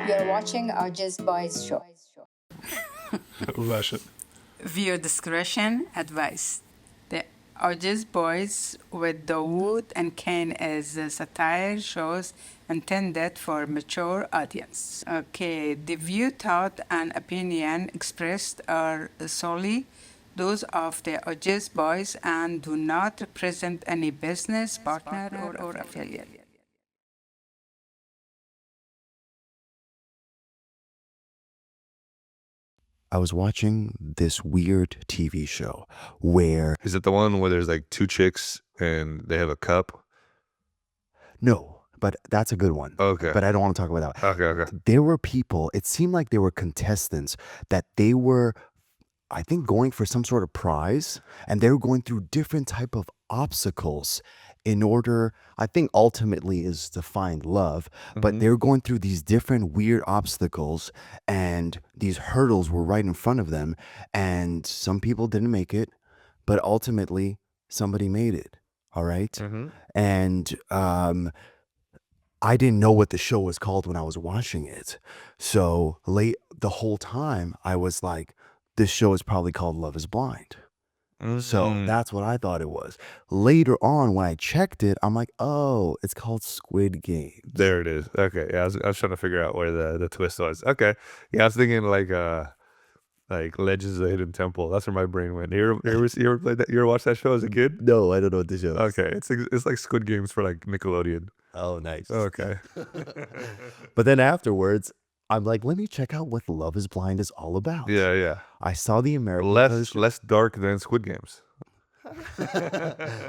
You're watching AwJiz Boys Show. Russian. Viewer discretion advised. The Awjiz Boys with Dawood and Kane is satire shows intended for mature audience. Okay, the view, thought, and opinion expressed are solely those of the Awjiz Boys and do not represent any business, partner, or affiliate. I was watching this weird TV show where Is it the one where there's like two chicks and they have a cup? no, but that's a good one. Okay. But I don't want to talk about that. Okay. There were people, it seemed like they were contestants that they were, I think, going for some sort of prize, and they were going through different type of obstacles in order, I think ultimately is to find love, but they were going through these different weird obstacles, and these hurdles were right in front of them, and some people didn't make it, but ultimately somebody made it. All right. And I didn't know what the show was called when I was watching it. So the whole time I was like, this show is probably called Love is Blind. So that's what I thought it was. Later on, when I checked it, I'm like, oh, it's called Squid Game. There it is. Okay. Yeah, I was trying to figure out where the twist was. Okay. Yeah, I was thinking like Legends of the Hidden Temple. That's where my brain went. You ever played that? You ever watched that show as a kid? No, I don't know what this show is. Okay. It's like Squid Games for like Nickelodeon. Oh, nice. Okay. But then afterwards, I'm like, let me check out what Love is Blind is all about. Yeah. I saw the American version. Less dark than Squid Games.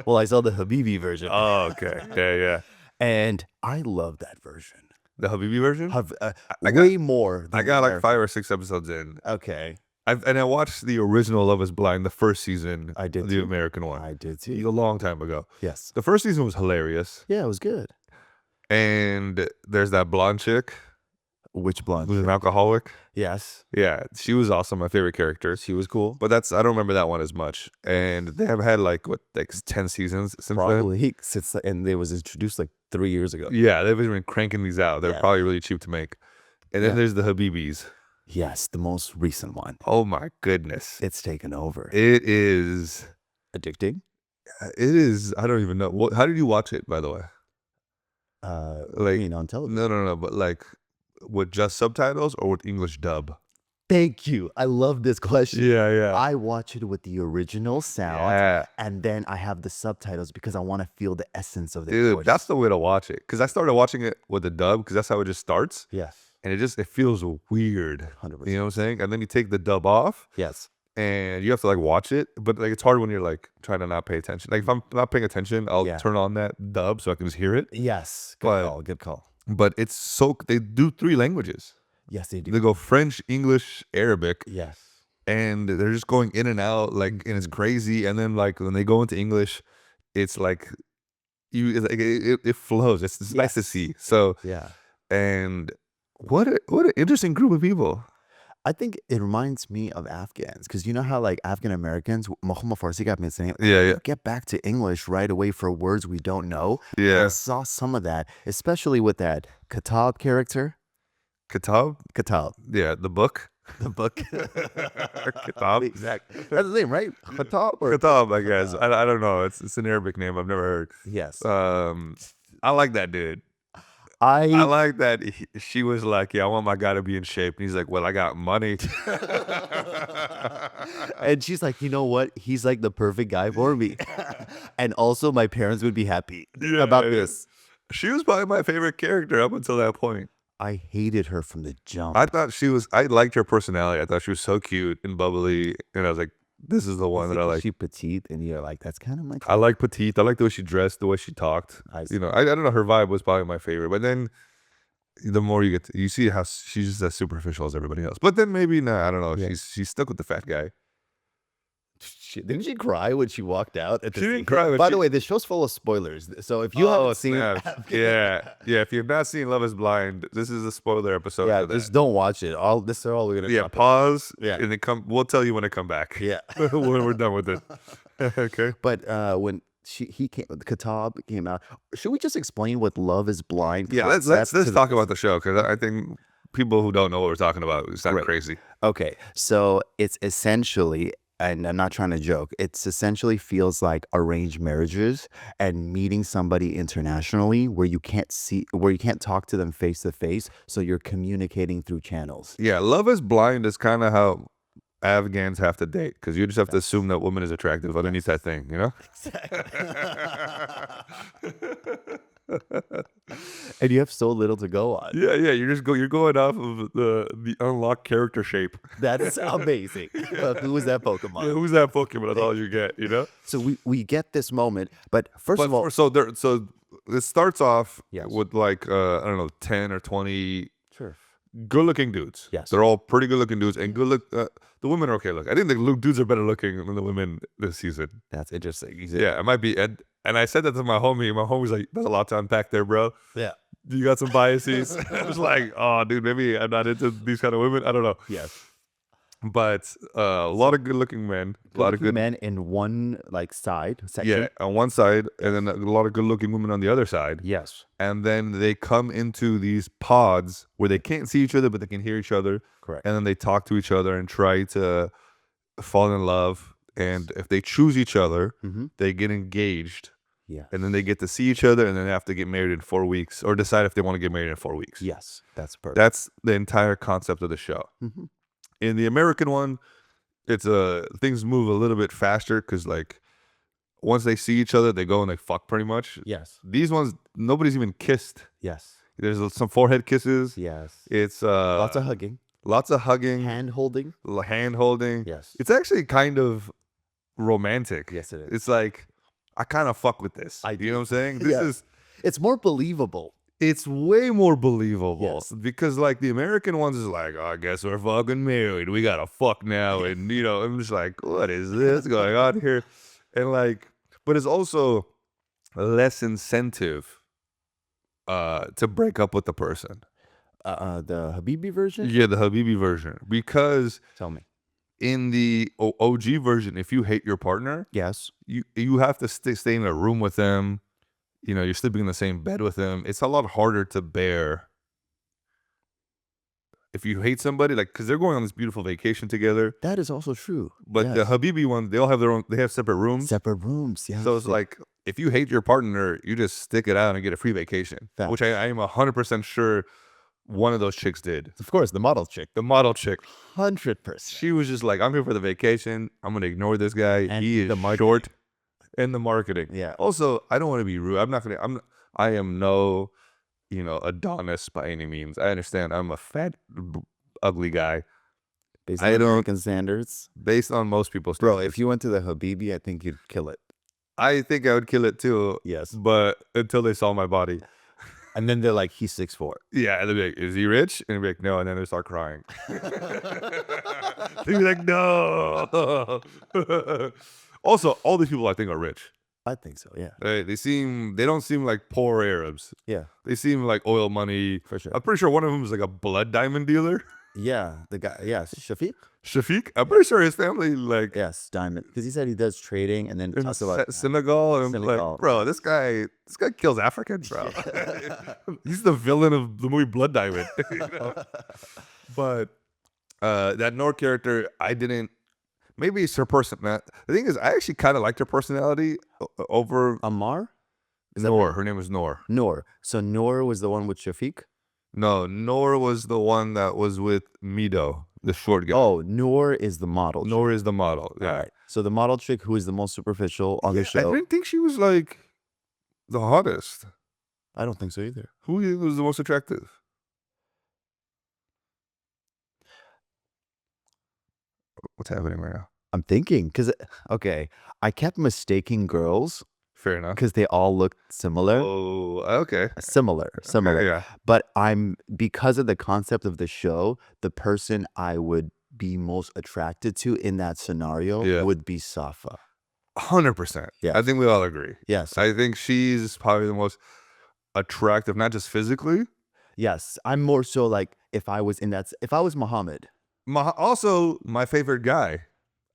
Well, I saw the Habibi version. Oh, okay. Yeah. And I love that version. The Habibi version? Way more. I got like 5 or 6 episodes in. Okay. I watched the original Love is Blind, the first season. I did the too. American one. I did A too. long time ago. Yes. The first season was hilarious. Yeah, it was good. And there's that blonde chick Which blonde? who's an alcoholic. Yes. Yeah, she was awesome. My favorite character. She was cool. But I don't remember that one as much. And they have had like 10 seasons since then. Probably and they was introduced like 3 years ago. Yeah, they've been cranking these out. They're probably really cheap to make. And then there's the Habibis. Yes, the most recent one. Oh my goodness. It's taken over. It is. Addicting. It is. I don't even know. How did you watch it, by the way? On television. No. But like with just subtitles or with English dub? Thank you. I love this question. Yeah. I watch it with the original sound, Yeah. and then I have the subtitles because I want to feel the essence of the Dude, voice. that's the way to watch it. Because I started watching it with the dub because that's how it just starts. Yes. And it feels weird. 100%. You know what I'm saying? And then you take the dub off Yes. and you have to like watch it. But like it's hard when you're like trying to not pay attention. Like if I'm not paying attention, I'll turn on that dub so I can just hear it. Yes. Good call. But they do 3 languages. Yes, they do. They go French, English, Arabic. Yes. And they're just going in and out, like, and it's crazy. And then like when they go into English, it's like it flows. It's nice to see. So Yeah. and what an interesting group of people. I think it reminds me of Afghans because you know how like Afghan Americans, Yeah. get back to English right away for words we don't know. Yeah. I saw some of that, especially with that Khatab character. Khatab? Yeah, the book. The book. Khatab. Exactly. That's the name, right? Khatab. Khatab, I guess. I don't know. It's an Arabic name I've never heard. Yes. I like that dude. I I like that she was like, yeah, I want my guy to be in shape. And he's like, well, I got money. and she's like, you know what? He's like the perfect guy for me. And also my parents would be happy about this. She was probably my favorite character up until that point. I hated her from the jump. I liked her personality. I thought she was so cute and bubbly. And I was like, this is the one that I like. She petite, and you're like, that's kind of my type. I like petite. I like the way she dressed, the way she talked. I You know, I don't know. Her vibe was probably my favorite. But then the more you see how she's just as superficial as everybody else. But then maybe, I don't know. Yeah. She's stuck with the fat guy. Didn't she cry when she walked out? She didn't cry. By the way, this show's full of spoilers. So if you haven't seen snap. Yeah. If you've not seen Love is Blind, this is a spoiler episode. yeah, for that. just don't watch it. This is all we're gonna Yeah, talk about. pause. Yeah. And then we'll tell you when to come back. Yeah. when we're done with it. Okay. But when Khatab came out, should we just explain what Love is Blind? Yeah, let's concept to talk about the show because I think people who don't know what we're talking about. It's not Right. crazy. Okay, so it's essentially, and I'm not trying to joke, it's essentially feels like arranged marriages and meeting somebody internationally where you can't talk to them face to face, so you're communicating through channels. Yeah, Love is Blind is kind of how Afghans have to date, because you just have to assume that woman is attractive underneath that thing, you know? And you have so little to go on. Yeah, you're going off of the unlocked character shape. That is amazing. Who is that Pokemon? Yeah, who's that Pokemon? That's all you get, you know? So we get this moment, but first of all, So it starts off Yes. with like I don't know, 10 or 20 sure. good-looking dudes. Yes. They're all pretty good-looking dudes, and the women are okay looking. I think the dudes are better looking than the women this season. That's interesting. Yeah, it might be. And I said that to my homie. My homie's like, "There's a lot to unpack there, bro. Yeah. You got some biases." I was like, "Oh, dude, maybe I'm not into these kind of women. I don't know." Yes. But a lot of good-looking men, a lot of good men in one like side section. yeah, on one side, and then a lot of good-looking women on the other side. Yes. And then they come into these pods where they can't see each other, but they can hear each other. Correct. And then they talk to each other and try to fall in love. And if they choose each other, they get engaged. Yeah. And then they get to see each other, and then they have to get married in 4 weeks, or decide if they want to get married in 4 weeks. Yes. That's perfect. That's the entire concept of the show. In the American one, it's things move a little bit faster, because like once they see each other, they go and they fuck pretty much. Yes. These ones, nobody's even kissed. Yes. There's some forehead kisses. Yes. It's Lots of hugging. lots of hugging, Hand holding. hand holding. Yes. It's actually kind of romantic. Yes, it is. It's like, I kind of fuck with this. You know what I'm saying? This Yeah. is, It's more believable. it's way more believable. Yes. Because like the American ones is like, oh, I guess we're fucking married. We gotta fuck now. And you know, I'm just like, what is this going on here? And like, but it's also less incentive to break up with the person. The Habibi version? Yeah, the Habibi version. Because Tell me. in the OG version, if you hate your partner, Yes. you have to stay in a room with them. You know, you're sleeping in the same bed with them. It's a lot harder to bear if you hate somebody, like, because they're going on this beautiful vacation together. That is also true. But the Habibi one, they all have they have separate rooms. Separate rooms. Yes. So it's like, if you hate your partner, you just stick it out and get a free vacation, Facts. which I am 100% sure one of those chicks did. Of course, the model chick. The model chick. 100%. She was just like, I'm here for the vacation. I'm going to ignore this guy. And He is the short. And the marketing. Yeah. Also, I don't want to be rude. I am no, Adonis by any means. I understand. I'm a fat, ugly guy. Based I on don't- American standards. Based on most people's Bro, standards. if you went to the Habibi, I think you'd kill it. I think I would kill it too. Yes. But until they saw my body. And then they're like, he's 6'4". Yeah, and they'd be like, is he rich? And they'd be like, no. And then they start crying. They'd be like, no. Also, all these people I think are rich. I think so, yeah. They don't seem like poor Arabs. Yeah, They seem like oil money. for sure. I'm pretty sure one of them is like a blood diamond dealer. Yeah, the guy, yes, Shafiq? Shafiq. I'm pretty sure his family like Yes, diamond. Because he said he does trading and then in talks about Senegal. And I'm Senegal. like, bro, this guy kills Africans, bro. He's the villain of the movie Blood Diamond. You know? But that Noor character, I didn't. Maybe it's her person. The thing is, I actually kind of liked her personality over Ammar? Noor. Her name was Noor. Noor. So Noor was the one with Shafiq? No, Noor was the one that was with Mido, the short guy. Oh, Noor is the model. chick. Noor is the model. Yeah. All right. So the model chick who is the most superficial on the I show. didn't think she was like the hottest. I don't think so either. Who was the most attractive? What's happening right now? I'm thinking because, okay, I kept mistaking girls Fair enough. because they all looked similar. Oh, okay. Similar. Yeah. But because of the concept of the show, the person I would be most attracted to in that scenario Yeah. would be Safa. 100%. Yeah. I think we all agree. Yes. I think she's probably the most attractive, not just physically. Yes. I'm more so like if I was Mohammed. Also, my favorite guy.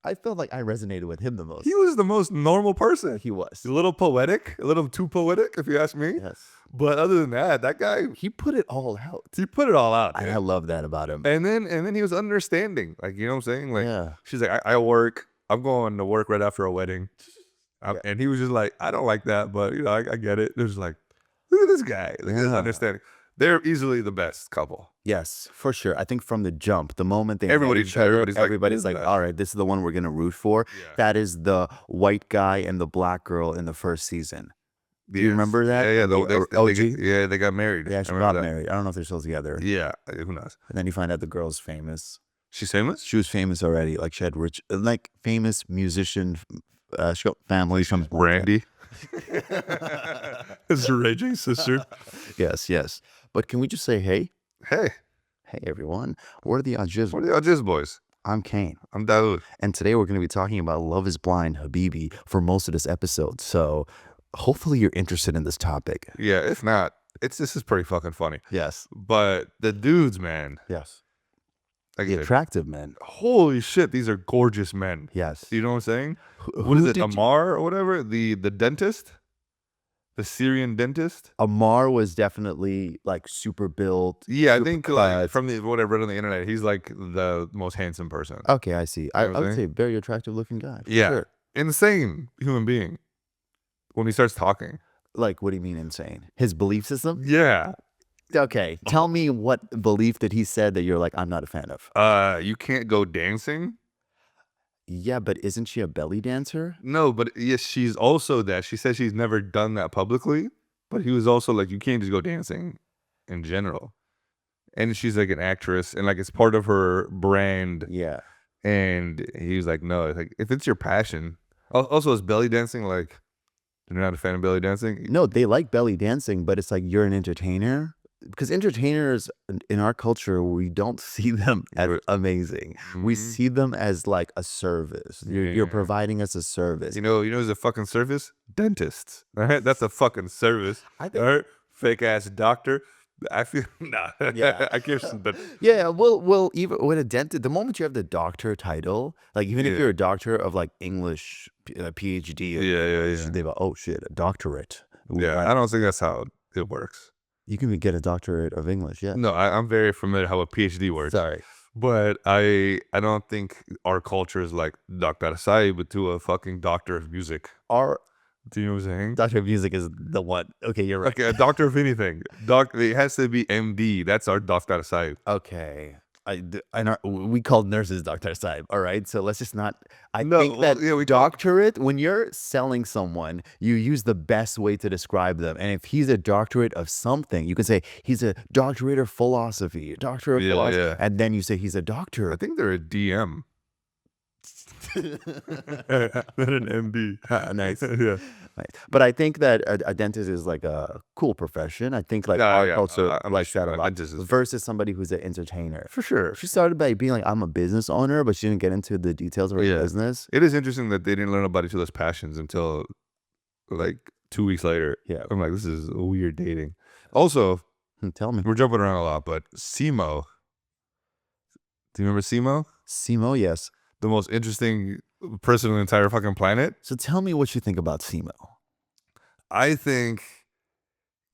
I felt like I resonated with him the most. He was the most normal person. He was. A little poetic, a little too poetic, if you ask me. Yes. But other than that, that guy, He put it all out. he put it all out. And I dude. love that about him. And then he was understanding. Like, you know what I'm saying? Like, Yeah. she's like, I work. I'm going to work right after a wedding. Yeah. And he was just like, I don't like that, but, you know, I get it. There's like, look at this guy. Like, this Yeah. understanding. They're easily the best couple. Yes, for sure. I think from the jump, the moment they met Everybody's- each other, everybody's like, everybody's like, "Yeah." all right, this is the one we're going to root for. Yeah. That is the white guy and the black girl in the first season. Do you Yes. remember that? Yeah, The they, OG? yeah, they got married. They I actually remember got that. married. I don't know if they're still together. Yeah, who knows? And then you find out the girl's famous. She's famous? She was famous already. Like she had rich, like famous musician family from Randy. It's Ray J's sister. Yes, yes. But can we just say, hey, Hey, hey everyone, we're the AwJiz. what are the AwJiz Boys? I'm Kane. I'm Daoud. And today we're going to be talking about Love is Blind Habibi for most of this episode. So hopefully you're interested in this topic. Yeah, if not, this is pretty fucking funny. Yes. But the dudes, man, Yes. like, The attractive men. holy shit, these are gorgeous men. Yes. You know what I'm saying? Who What is it, did you- Amar or whatever? The dentist? The Syrian dentist? Amar was definitely like super built. Yeah, I super think like, clad. from what I read on the internet, he's like the most handsome person. Okay, I see. I know what I'm would say very attractive looking guy. for Yeah. sure. Insane human being. When he starts talking. Like, what do you mean insane? His belief system? Yeah. Okay. Tell me what belief that he said that you're like, I'm not a fan of. You can't go dancing. Yeah, but isn't she a belly dancer? No, but yes, she's also that. She said she's never done that publicly, but he was also like, you can't just go dancing in general. And she's like an actress, and like it's part of her brand. Yeah. And he was like, no, it's like if it's your passion. Also, is belly dancing like you're not a fan of belly dancing? No, they like belly dancing, but it's like you're an entertainer. Because entertainers in our culture, we don't see them as Right. amazing. We Mhm. see them as like a service. You're Yeah. providing us a service. You know who's a fucking service? Dentists. All right, that's a fucking service. I think- All right, fake ass doctor. I feel nah. Yeah. I guess, but Yeah, well, even with a dentist, the moment you have the doctor title, like even if Yeah. you're a doctor of like English, PhD, yeah. they go, oh shit, a doctorate. Yeah, I don't think that's how it works. You can get a doctorate of English, yeah. No, I'm very familiar how a PhD works. Sorry. But I don't think our culture is like Dr. Saib to a fucking doctor of music. Our Do you know what I'm saying? doctor of music is the one. Okay, you're right. Okay, a doctor of anything. It has to be MD. That's our Dr. Saib. Okay. We call nurses Dr. Saib. All right. So let's just not. I No, think that well, yeah, we doctorate, when you're selling someone, you use the best way to describe them. And if he's a doctorate of something, you can say he's a doctorate of philosophy, doctor of Yeah, philosophy. yeah. And then you say he's a doctor. I think they're a DM. They're an MD. Nice. Yeah. Right. But I think that a dentist is like a cool profession. I think like No, our yeah, culture I'm likes that a sure. lot Dentist is- versus somebody who's an entertainer. For sure. She started by being like, I'm a business owner, but she didn't get into the details of her Yeah. business. It is interesting that they didn't learn about each other's passions until like 2 weeks later. Yeah. I'm like, this is weird dating. Also, Tell me. we're jumping around a lot, but Simo. Do you remember Simo? Simo, yes. The most interesting person on the entire fucking planet. So tell me what you think about Simo. I think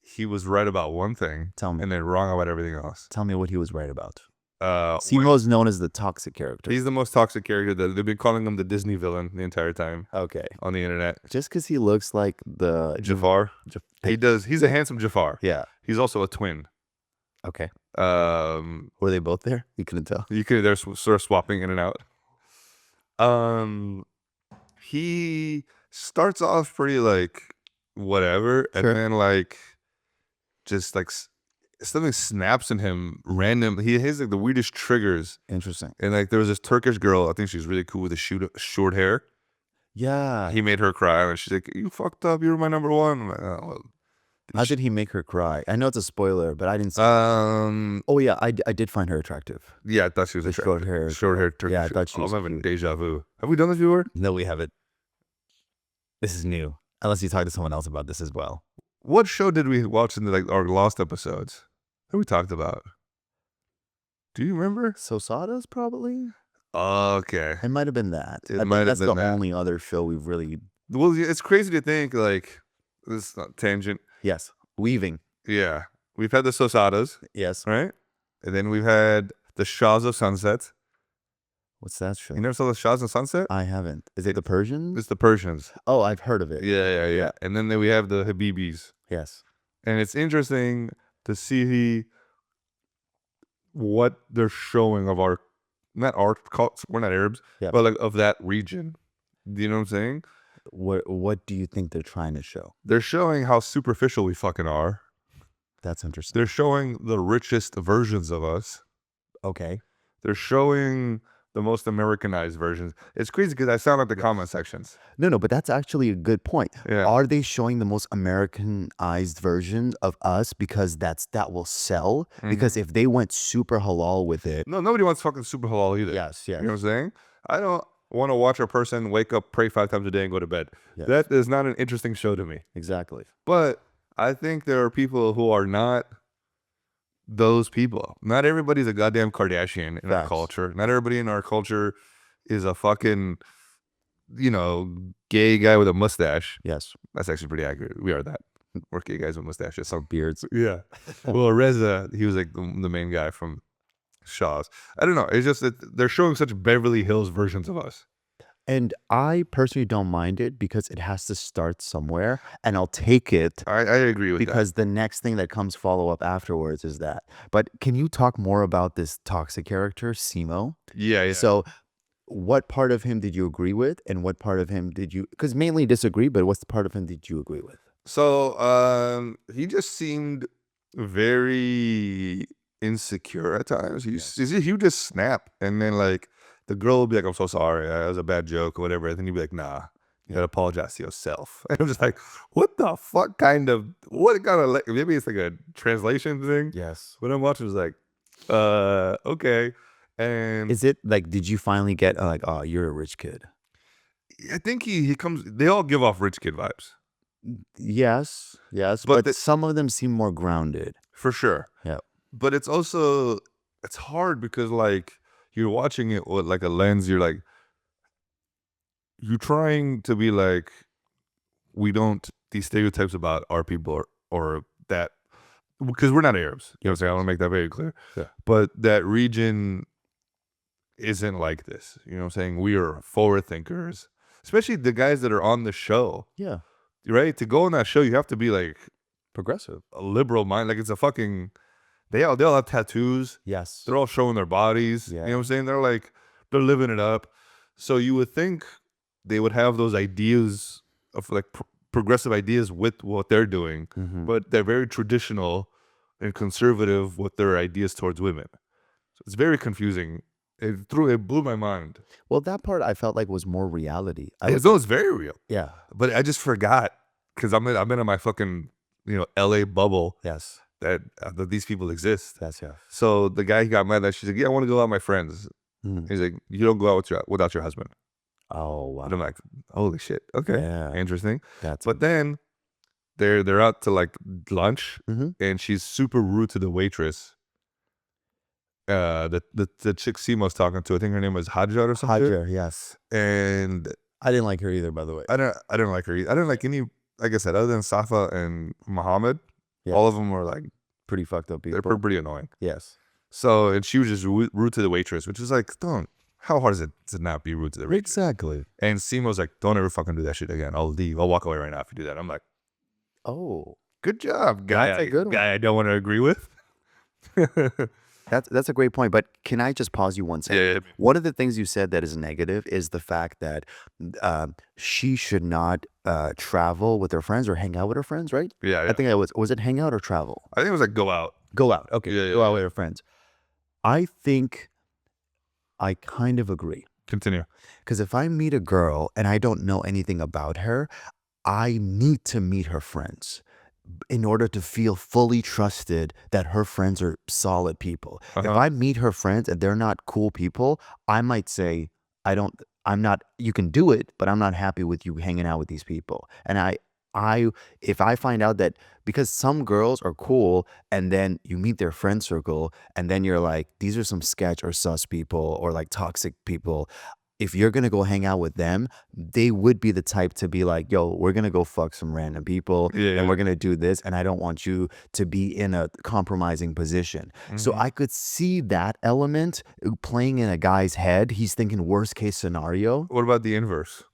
he was right about one thing Tell me. and then wrong about everything else. Tell me what he was right about. When- Simo is known as the toxic character. He's the most toxic character. That they've been calling him the Disney villain the entire time Okay. on the internet. Just because he looks like the Jafar. He does. He's a handsome Jafar. Yeah. He's also a twin. Okay. Um, Were they both there? You couldn't tell. they're sort of swapping in and out. He starts off pretty like whatever, and Sure. then like just like something snaps in him random. He has like the weirdest triggers, Interesting. and like there was this Turkish girl. I think she's really cool with the short hair. Yeah. He made her cry, and she's like, "You fucked up. You were my number one." I'm like, oh, well. How did he make her cry? I know it's a spoiler, but I didn't see. Oh, yeah. I did find her attractive. Yeah, I thought she was The attractive. short hair. Short hair Turkish. Yeah, I thought she was I'm having cute. deja vu. Have we done this before? No, we haven't. This is new. Unless you talk to someone else about this as well. What show did we watch in the, like our lost episodes that we talked about? Do you remember? Sosadas, probably? Okay. It might have been that. It I think might have that's been the that. only other show we've really. Well, it's crazy to think like this is not tangent. Yes, weaving. Yeah, we've had the Sosadas, Yes. right? And then we've had the Shahs of Sunset. What's that show? You never saw the Shahs of Sunset? I haven't. Is it the Persians? It's the Persians. Oh, I've heard of it. Yeah. And then we have the Habibis. Yes. And it's interesting to see what they're showing of our, not our, we're not Arabs, Yeah. but like of that region. Do you know what I'm saying? What do you think they're trying to show? They're showing how superficial we fucking are. That's interesting. They're showing the richest versions of us. Okay. They're showing the most Americanized versions. It's crazy because I sound like the comment sections. No, but that's actually a good point. Yeah. Are they showing the most Americanized version of us because that will sell? Mm-hmm. Because if they went super halal with it, No, nobody wants fucking super halal either. yes. You know what I'm saying? I don't want to watch a person wake up, pray 5 times a day, and go to bed. Yes. That is not an interesting show to me. Exactly. But I think there are people who are not those people. Not everybody's a goddamn Kardashian in our Facts. culture. Not everybody in our culture is a fucking, gay guy with a mustache. Yes. That's actually pretty accurate. We are that. We're gay guys with mustaches. Our beards. Yeah. Well, Reza, he was like the main guy from Shaw's. I don't know. It's just that they're showing such Beverly Hills versions of us. And I personally don't mind it because it has to start somewhere, and I'll take it I agree with because the next thing that comes follow up afterwards is that. But can you talk more about this toxic character, Simo? that. Yeah. So, what part of him did you agree with, and what part of him did you? Because mainly disagree, but what's the part of him did you agree with? So he just seemed very insecure at times. He would just snap, and then like the girl would be like, "I'm so sorry, that was a bad joke" or whatever. And then he'd be like, "Nah, you gotta apologize to yourself." And I'm just like, what the fuck maybe it's like a translation thing. Yes. When I'm watching, it's like, okay. And Is it like? Did you finally get like, oh, you're a rich kid? I think he comes. They all give off rich kid vibes Yes. But But some of them seem more grounded. for sure. Yeah. But it's hard because like you're watching it with like a lens. You're trying to be like, we don't, these stereotypes about our people or that, because we're not Arabs. You know what I'm saying? I want to make that very clear. Yeah. But that region isn't like this. You know what I'm saying? We are forward thinkers, especially the guys that are on the show, Yeah. right? To go on that show, you have to be like Progressive. a liberal mind. Like it's a fucking, they all have tattoos. Yes. They're all showing their bodies. Yeah. You know what I'm saying? They're living it up. So you would think they would have those ideas of like progressive ideas with what they're doing, Mhm. but they're very traditional and conservative with their ideas towards women. So it's very confusing. It blew my mind. Well, that part I felt like was more reality. It's very real, Yeah. but I just forgot because I've been in my fucking LA bubble Yes. that these people exist. That's yeah. So the guy, he got mad that she's like, "Yeah, I want to go out with my friends." Mhm. He's like, "You don't go out without your husband." Oh wow. And I'm like, "Holy shit, okay, Yeah. interesting." That's But then they're out to like lunch, Mhm. and she's super rude to the waitress. The chick Simo's talking to, I think her name was Hajar or something. Hajar, yes. And I didn't like her either, by the way. I don't like her. I don't like any. Like I said, other than Safa and Mohammed, Yeah. all of them were like Pretty fucked up they're people. pretty annoying. Yes. So, and she was just rude to the waitress, which is like, how hard is it to not be rude to the waitress? Exactly. And Simo's like, "Don't ever fucking do that shit again. I'll leave. I'll walk away right now if you do that." I'm like, Oh. "Good job, guy. That's a good one. Guy I don't want to agree with." That's a great point. But can I just pause you one second? Yeah. One of the things you said that is negative is the fact that she should not travel with her friends or hang out with her friends, right? Yeah. I think that was it hang out or travel? I think it was like go out. Go out. Okay. Yeah, Go out with her friends. I think I kind of agree. Continue. Because if I meet a girl and I don't know anything about her, I need to meet her friends in order to feel fully trusted that her friends are solid people. If Uh-huh. I meet her friends and they're not cool people, I might say, I'm not, you can do it, but I'm not happy with you hanging out with these people. And if I find out that, because some girls are cool and then you meet their friend circle and then you're like, these are some sketch or sus people or like toxic people. If you're going to go hang out with them, they would be the type to be like, yo, we're going to go fuck some random people and we're going to do this. And I don't want you to be in a compromising position. So I could see that element playing in a guy's head. He's thinking worst case scenario. What about the inverse?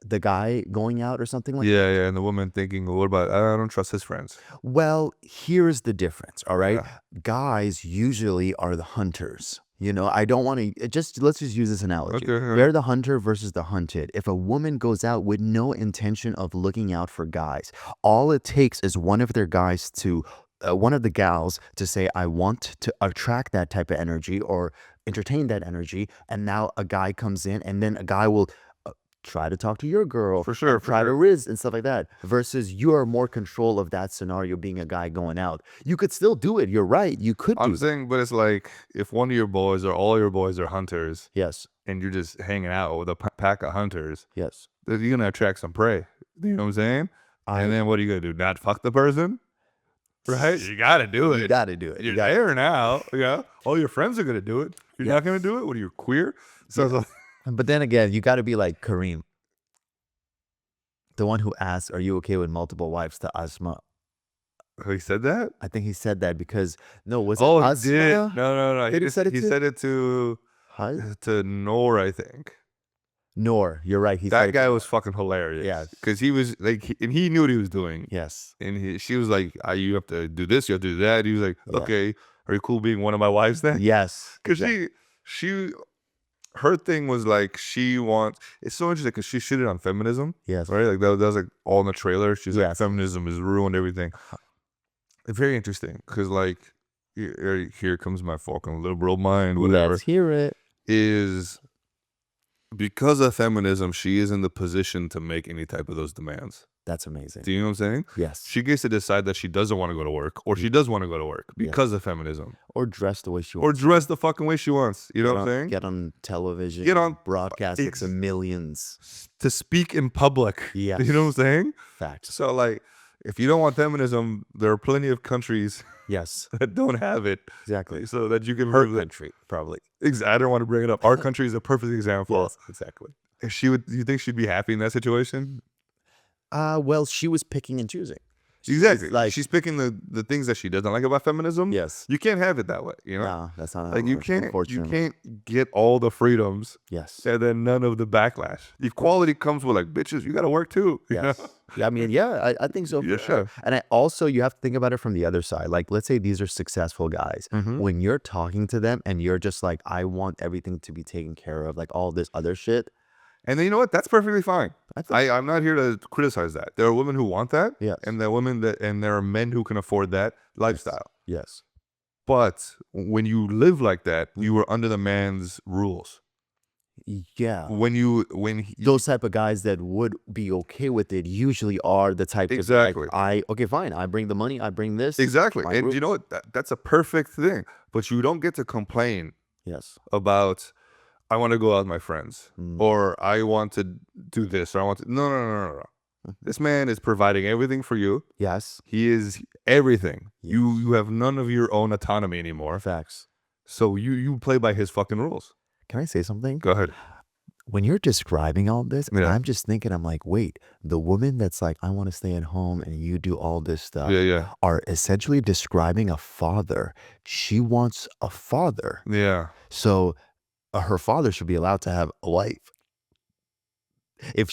The guy going out or something like that? Yeah. And the woman thinking, what about, I don't trust his friends. Well, here's the difference, all right? Yeah. Guys usually are the hunters. You know, I don't want to let's just use this analogy. Okay. They're the hunter versus the hunted. If a woman goes out with no intention of looking out for guys, all it takes is one of the gals to say, I want to attract that type of energy or entertain that energy. And now a guy comes in and then a guy will try to talk to your girl. For sure. Try to riz and stuff like that. Versus you are more control of that scenario being a guy going out. You could still do it. You're right. You could do I'm it. saying, but it's like if one of your boys or all your boys are hunters Yes. and you're just hanging out with a pack of hunters, Yes. then you're going to attract some prey. You know what I'm saying? And then what are you going to do? Not fuck the person? Right? You got to do it. You got to do it. You're there now. Yeah. All your friends are going to do it. You're not going to do it? What are you, queer? So it's like, But then again, you got to be like Kareem, the one who asked, are you okay with multiple wives to Asma? he said that? I think he said that because, no, was it Oh, he Asma? did. No. Who did he said it He to? said it to Noor, I think. Noor, you're right. He That said guy was fucking hilarious. Yeah. Because he was like, and he knew what he was doing. Yes. And she was like, you have to do this, you have to do that. He was like, Yeah. okay, are you cool being one of my wives then? Yes. Because her thing was like, it's so interesting because she shitted on feminism, Yes. right? Like that was like all in the trailer. She's like, Yes. feminism has ruined everything. It's very interesting because like, here comes my fucking liberal mind, whatever. Let's hear it. Is because of feminism, she is in the position to make any type of those demands. That's amazing. Do you know what I'm saying? Yes. She gets to decide that she doesn't want to go to work or she does want to go to work because of feminism. Or dress the way she Or wants. dress the fucking way she wants. You know what I'm saying? Get on television. Get on- broadcast it to millions. To speak in public. Yes. You know what I'm saying? Facts. So like, if you don't want feminism, there are plenty of countries Yes. that don't have it. Exactly. So that you can Her prove that. country, probably. I don't want to bring it up. Our country is a perfect example. Yes, exactly. If do you think she'd be happy in that situation? Well, she was picking and choosing. Exactly. Like, She's picking the things that she doesn't like about feminism. yes. You can't have it that way. You know? No, that's not Like you unfortunately. can't get all the freedoms Yes. and then none of the backlash. Equality comes with like, bitches, you gotta work too. you Yes. know? I mean, yeah, I think so for Yeah. sure. And you have to think about it from the other side. Like, let's say these are successful guys. Mhm. When you're talking to them and you're just like, I want everything to be taken care of, like all this other shit. And then you know what? That's perfectly fine. I think, I'm not here to criticize that. There are women who want that. Yes. And there are men who can afford that lifestyle. yes. But when you live like that, you are under the man's rules. Yeah. When Those type of guys that would be okay with it usually are the type Exactly. to be like, okay, fine. I bring the money. I bring this. exactly. my And rules. you know what? That's a perfect thing. But you don't get to complain Yes. about I want to go out with my friends Mm. or I want to do this or I want to no. This man is providing everything for you. Yes. He is everything. Yes. You have none of your own autonomy anymore. Facts. So you play by his fucking rules. Can I say something? Go ahead. When you're describing all this, Yeah. I'm just thinking, I'm like, wait, the woman that's like, I want to stay at home and you do all this stuff Yeah. are essentially describing a father. She wants a father. Yeah. So her father should be allowed to have a wife. If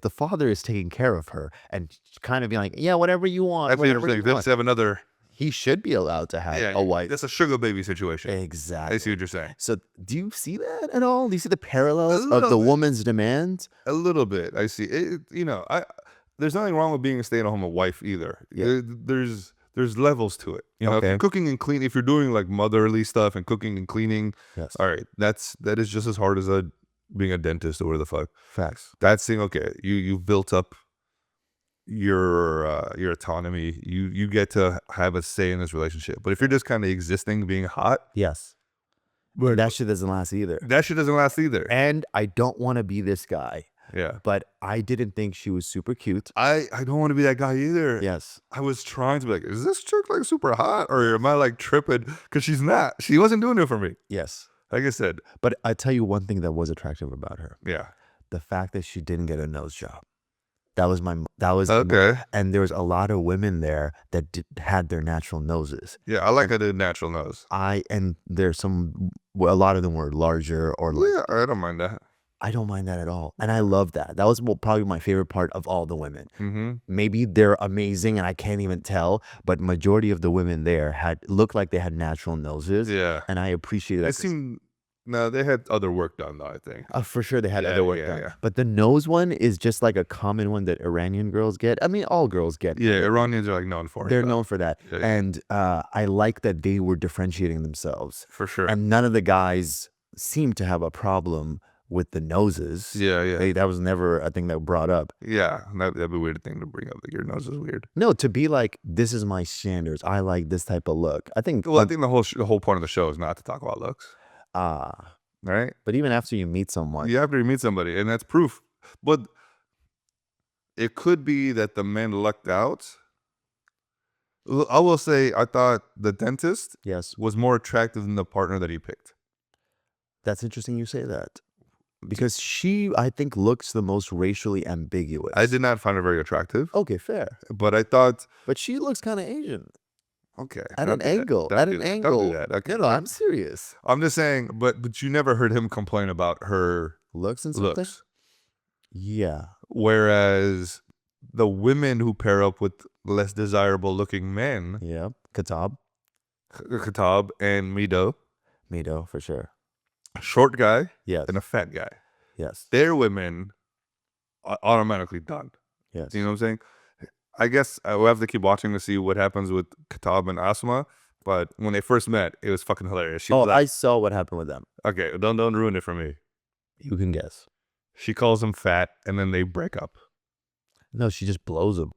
the father is taking care of her and kind of being like, yeah, whatever you want, That's whatever interesting. you Let's want, have another he should be allowed to have a wife. That's a sugar baby situation. Exactly. I see what you're saying. So do you see that at all? Do you see the parallels of little the bit. woman's demands? A little bit. I see. There's nothing wrong with being a stay-at-home wife either. Yeah. There's levels to it. You know, if Okay. you're cooking and cleaning, if you're doing like motherly stuff and cooking and cleaning, Yes. all right, that is just as hard as being a dentist or whatever the fuck. Facts. That's saying, okay, you've built up your autonomy. You get to have a say in this relationship. But if you're just kind of existing, being hot, Yes. but That shit doesn't last either. that shit doesn't last either. And I don't want to be this guy. Yeah. But I didn't think she was super cute. I don't want to be that guy either. Yes. I was trying to be like, is this chick like super hot, or am I like tripping? Because she's not. She wasn't doing it for me. Yes. Like I said. But I tell you one thing that was attractive about her. Yeah. The fact that she didn't get a nose job. That was Okay. and there was a lot of women there that had their natural noses. Yeah, I like a natural nose. And there's a lot of them were larger or like, Yeah, I don't mind that. I don't mind that at all. And I love that. That was probably my favorite part of all the women. Mm-hmm. Maybe they're amazing and I can't even tell, but majority of the women there looked like they had natural noses. Yeah. And I appreciated that. No, they had other work done though, I think. For sure they had Yeah, other work yeah, done. yeah. But the nose one is just like a common one that Iranian girls get. I mean, all girls get. Yeah, Iranians are like known for it. They're though. known for that. Yeah, yeah. And I like that they were differentiating themselves. For sure. And none of the guys seemed to have a problem with the noses. Yeah, yeah. That was never a thing that brought up. Yeah, that'd be a weird thing to bring up. Like your nose is weird. No, to be like, this is my standards. I like this type of look. I think. Well, I think the whole point of the show is not to talk about looks, right? But even after you meet someone. You have to meet somebody, and that's proof. But it could be that the men lucked out. I will say, I thought the dentist Yes. was more attractive than the partner that he picked. That's interesting you say that. Because she, I think, looks the most racially ambiguous. I did not find her very attractive, Okay, fair. but I thought, But she looks kind of Asian. okay, At don't an do that. angle. Don't At do an that. angle. Don't do that. Okay. No, I'm serious. I'm just saying, but you never heard him complain about her Looks and something? looks. Yeah. Whereas the women who pair up with less desirable looking men, Yeah. Khatab. Khatab and Mido, for sure. a short guy Yes. and a fat guy, Yes. their women are automatically done. Yes. You know what I'm saying? I guess we'll have to keep watching to see what happens with Khatab and Asma. But when they first met, it was fucking hilarious. She was I like, saw what happened with them. okay, don't ruin it for me. You can guess. She calls him fat, and then they break up, No, she just blows him.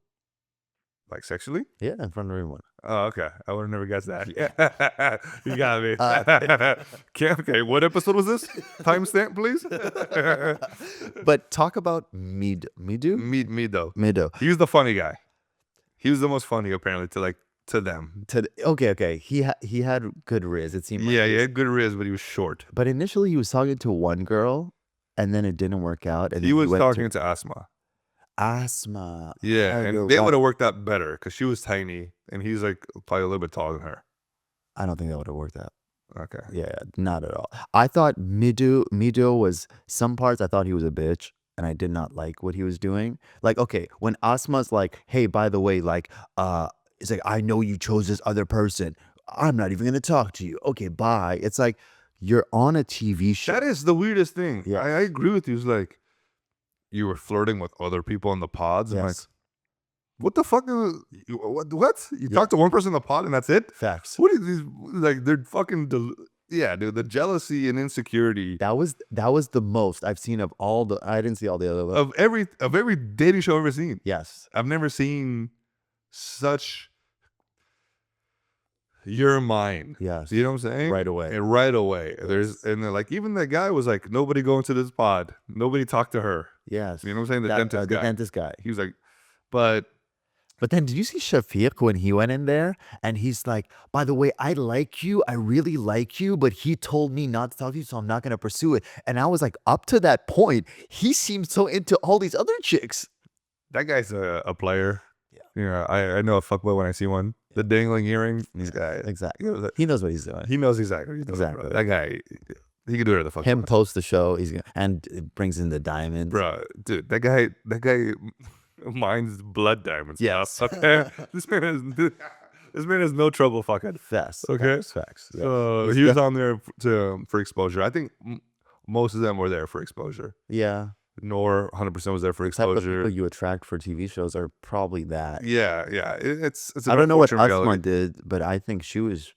like sexually. Yeah, in front of everyone. Oh, okay. I would have never guessed that. You got me. Okay, what episode was this? Timestamp, please. But talk about Mido. Mido. Mido. He was the funny guy. He was the most funny, apparently, to them. Okay. He had good riz. It seemed like Yeah, he had good riz, but he was short. But initially, he was talking to one girl, and then it didn't work out. And He then was went talking to Asma. Asma. Yeah, you're and they right. would have worked out better because she was tiny, and he's like probably a little bit taller than her. I don't think that would have worked out. Okay. Yeah, not at all. I thought Mido was, some parts I thought he was a bitch, and I did not like what he was doing. Like, okay, when Asma's like, hey, by the way, like, it's like, I know you chose this other person. I'm not even gonna talk to you. Okay, bye. It's like, you're on a TV show. That is the weirdest thing. Yeah. I agree with you. It's like you were flirting with other people in the pods. I'm like, Yes. what the fuck? What? You talk to one person in the pod and that's it? Facts. What are these? Like they're fucking. Yeah, dude. The jealousy and insecurity That was the most I've seen of all the. I didn't see all the other. of every dating show I've ever seen. Yes. I've never seen such. You're mine. Yes. You know what I'm saying? Right away. And right away. And they're like, even that guy was like, nobody go into this pod. Nobody talk to her. Yes. You know what I'm saying? The dentist the guy. dentist guy. He was like, but But then did you see Shafiq when he went in there and he's like, by the way, I like you. I really like you, but he told me not to talk to you, so I'm not going to pursue it. And I was like, up to that point, he seemed so into all these other chicks. that guy's a player. Yeah. Yeah. I know a fuckboy when I see one. The dangling earring. This guy. Exactly. He knows what he's doing. He knows exactly what he's doing, Exactly. bro. That guy, he can do whatever the fuck. he Him wants. post the show, and it brings in the diamonds. Bro, dude, that guy mines blood diamonds. Yes. Okay. This man has no trouble fucking. Facts. Okay. Facts. Yeah. So he was on there for exposure. I think most of them were there for exposure. Yeah. Nor 100% was there for The type of exposure. people you attract for TV shows are probably that. Yeah. It's I don't know what unfortunate Asma reality. did, but I think she was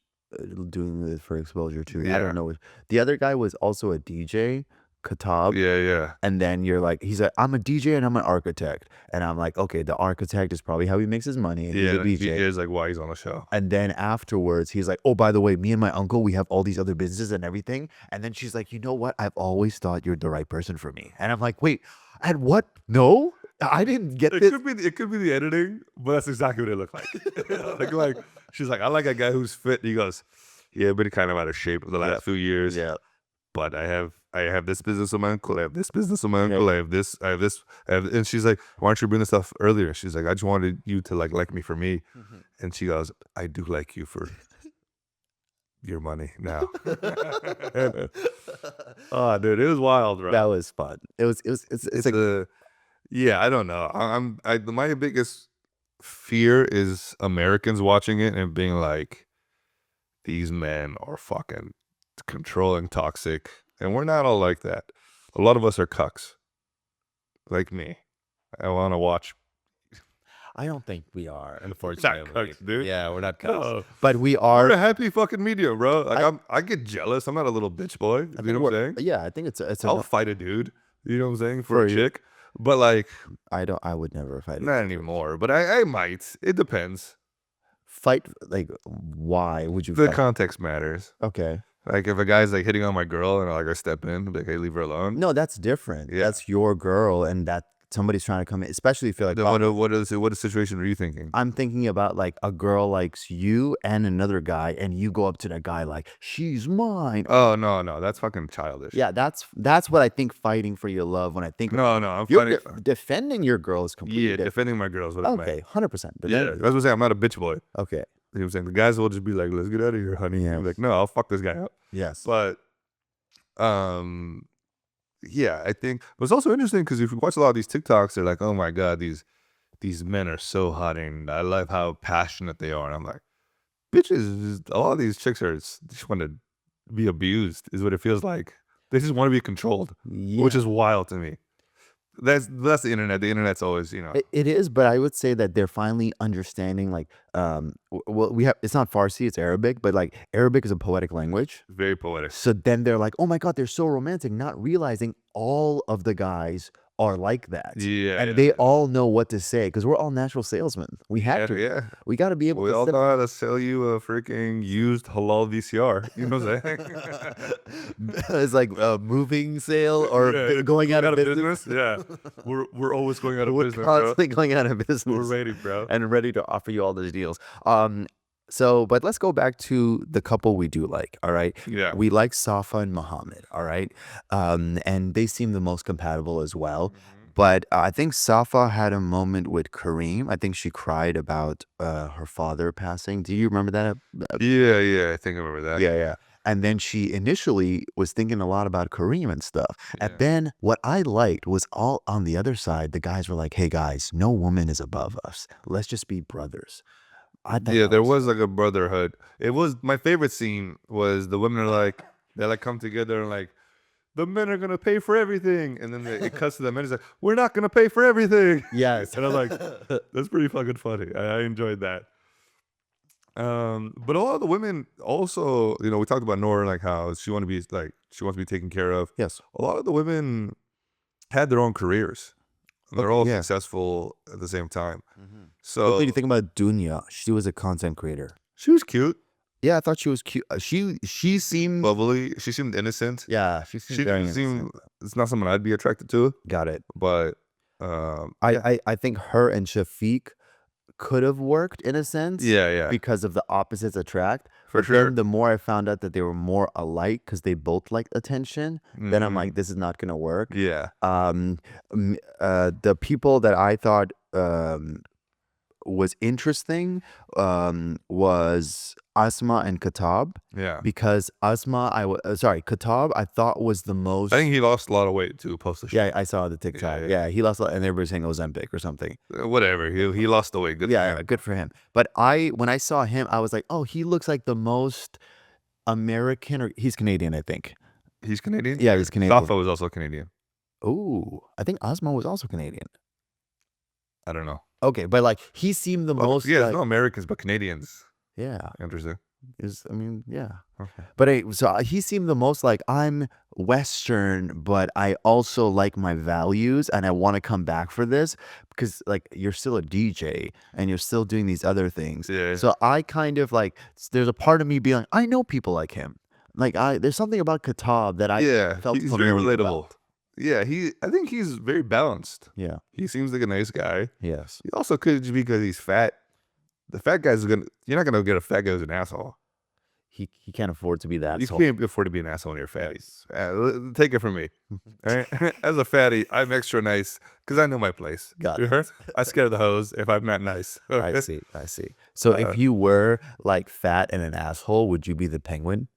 doing it for exposure too. I Yeah. don't know. The other guy was also a DJ, Khatab. Yeah. And then you're like, he's like, I'm a DJ and I'm an architect. And I'm like, okay, the architect is probably how he makes his money. And Yeah. he's a He DJ. is like why he's on the show. And then afterwards, he's like, oh, by the way, me and my uncle, we have all these other businesses and everything. And then she's like, you know what? I've always thought you're the right person for me. And I'm like, wait. At what? No, I didn't get this. It could be the editing, but that's exactly what it looked like. like she's like, I like a guy who's fit. And he goes, yeah, but he kind of out of shape the last few years. Yeah. But I have this business with my uncle. I have this business with my uncle. I have this. And she's like, why don't you bring this stuff earlier? She's like, I just wanted you to like me for me. And she goes, I do like you for your money now. Oh, dude, it was wild, bro. That was fun. It's like yeah, I don't know. My biggest fear is Americans watching it and being like, these men are fucking controlling, toxic, and we're not all like that. A lot of us are cucks, like me. I want to watch. I don't think we are, unfortunately. Cucks, dude. Yeah, we're not cucks. No. But we We're are. a happy fucking medium, bro. Like I get jealous. I'm not a little bitch boy. You know what I'm saying? Yeah, I think it's I'll fight a dude. You know what I'm saying? For For a you. chick. But like, I would never fight it. not anymore. But I might. It depends. Fight, like, why would you The fight? context matters. Okay. Like if a guy's like hitting on my girl and I step in, be like, hey, leave her alone. No, that's different. Yeah. That's your girl, and that somebody's trying to come in, especially if you're like, Then oh, what situation are you thinking? I'm thinking about like a girl likes you and another guy, and you go up to that guy like, she's mine. Oh no, that's fucking childish. Yeah, that's what I think fighting for your love. When I think No, I'm you're fighting. defending your girl is completely Yeah, different. defending my girls. What I meant. Okay, 100%. Yeah, that's what I'm saying. I'm not a bitch boy. Okay. You know what I'm saying? The guys will just be like, let's get out of here, honey. Yeah. I'm like, no, I'll fuck this guy up. Yes. But, yeah, I think but it's also interesting because if you watch a lot of these TikToks, they're like, oh my God, these men are so hot and I love how passionate they are. And I'm like, bitches, a lot of these chicks just want to be abused, is what it feels like. They just want to be controlled, Yeah. which is wild to me. That's the internet. The internet's always, It is, but I would say that they're finally understanding, like, well, we have, it's not Farsi, it's Arabic, but like Arabic is a poetic language. very poetic. So then they're like, oh my God, they're so romantic, not realizing all of the guys are like that. Yeah. And they all know what to say because we're all natural salesmen. We have to. Yeah. We got to be able We to all sell. know how to sell you a freaking used halal VCR. You know what I'm saying? It's like a moving sale or Yeah, going out of business. Yeah. We're always going out of We're business, bro. constantly going out of business. We're ready, bro. And ready to offer you all those deals. But let's go back to the couple we do like, all right? Yeah. We like Safa and Mohammed, all right? And they seem the most compatible as well. But I think Safa had a moment with Kareem. I think she cried about her father passing. Do you remember that? Yeah. I think I remember that. Yeah. And then she initially was thinking a lot about Kareem and stuff. And Yeah. then what I liked was all on the other side. The guys were like, hey, guys, no woman is above us. Let's just be brothers. I thought Yeah, that there was was like a brotherhood. It was my favorite scene was the women are like they like come together and like the men are gonna pay for everything, and then it cuts to the men. It's like we're not gonna pay for everything. Yes. And I'm like, that's pretty fucking funny. I enjoyed that. But a lot of the women also, we talked about Nora, like how she wants to be taken care of. Yes. A lot of the women had their own careers. They're all yeah. successful at the same time. What So do you think about Dunya? She was a content creator. she was cute, Yeah, I thought she was cute. She seemed bubbly. She seemed innocent. yeah, she seemed She very didn't seem. innocent. It's not someone I'd be attracted to, Got it. but I think her and Shafiq could have worked in a sense. yeah, Because of the opposites attract. for But sure. then the more I found out that they were more alike because they both liked attention, then I'm Mhm. like, this is not gonna work. Yeah, The people that I thought was interesting was Asma and Khatab yeah. because Khatab I thought was the most. I think he lost a lot of weight too. Post the show. Yeah, I saw the TikTok. yeah. Yeah, he lost a lot, and everybody's saying Ozempic or something. Whatever. He lost the weight. Good. for Yeah, him. good for him. But when I saw him, I was like, oh, he looks like the most American, or he's Canadian, I think. He's Canadian. Yeah, he's Canadian. Safa was also Canadian. Ooh, I think Asma was also Canadian. I don't know. Okay, but like he seemed the most. Yeah, like, no Americans, but Canadians. yeah. Interesting. Yeah. Okay. But he seemed the most like I'm Western, but I also like my values and I want to come back for this because like you're still a DJ and you're still doing these other things. Yeah. So I kind of like there's a part of me being like, I know people like him. Like there's something about Khatab that I Yeah, felt he's very familiar relatable. about. Yeah, I think he's very balanced. Yeah. He seems like a nice guy. Yes. He also could just because he's fat. The fat guy's you're not gonna get a fat guy who's an asshole. He can't afford to be that. You can't afford to be an asshole when you're fat. Take it from me. All right? As a fatty, I'm extra nice because I know my place. Got You it. heard? I scare the hose if I'm not nice. I see. So if you were like fat and an asshole, would you be the penguin?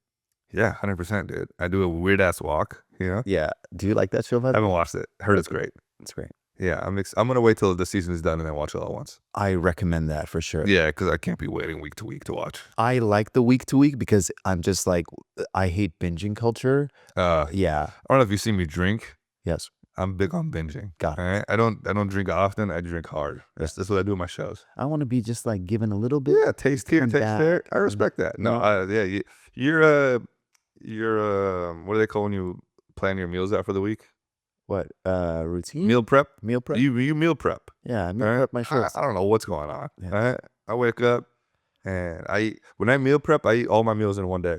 Yeah, 100%, dude. I do a weird ass walk. You know? Yeah. Do you like that show? I haven't watched it. Heard it's great. It's great. Yeah, I'm gonna wait till the season is done and then watch it all at once. I recommend that for sure. Yeah, because I can't be waiting week to week to watch. I like the week to week because I'm just like, I hate binging culture. Yeah. I don't know if you see me drink. Yes. I'm big on binging. Got it. All right? I don't drink often. I drink hard. That's what I do in my shows. I want to be just like given a little bit. Yeah, taste here, and taste that, there. I respect that. No, yeah, you're what do they call when you plan your meals out for the week? What? Routine? Meal prep. Meal prep? You meal prep. Yeah, I meal All right? prep my shows. I don't know what's going on. Yeah. All right? I wake up and when I meal prep, I eat all my meals in one day.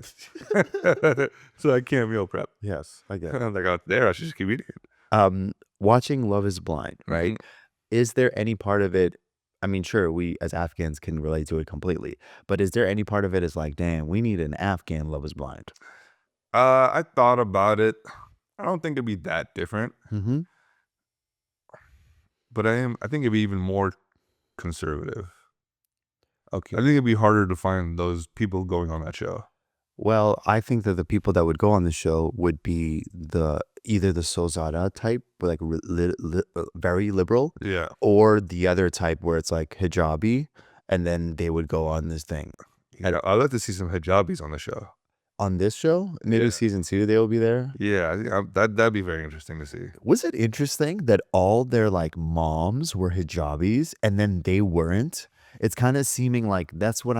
So I can't meal prep. Yes, I get it. I'm like, out there, I should just keep eating it. Watching Love is Blind, right? Mhm. Is there any part of it? I mean, sure, we as Afghans can relate to it completely, but is there any part of it is like, damn, we need an Afghan Love is Blind? I thought about it. I don't think it'd be that different, Mm-hmm. but I think it'd be even more conservative. Okay. I think it'd be harder to find those people going on that show. Well, I think that the people that would go on the show would be either the Sozada type, like very liberal, Yeah. or the other type where it's like hijabi, and then they would go on this thing. I'd like to see some hijabis on the show. On this show, maybe Yeah. season 2, they will be there. Yeah, I think that'd be very interesting to see. Was it interesting that all their like moms were hijabis and then they weren't? It's kind of seeming like that's what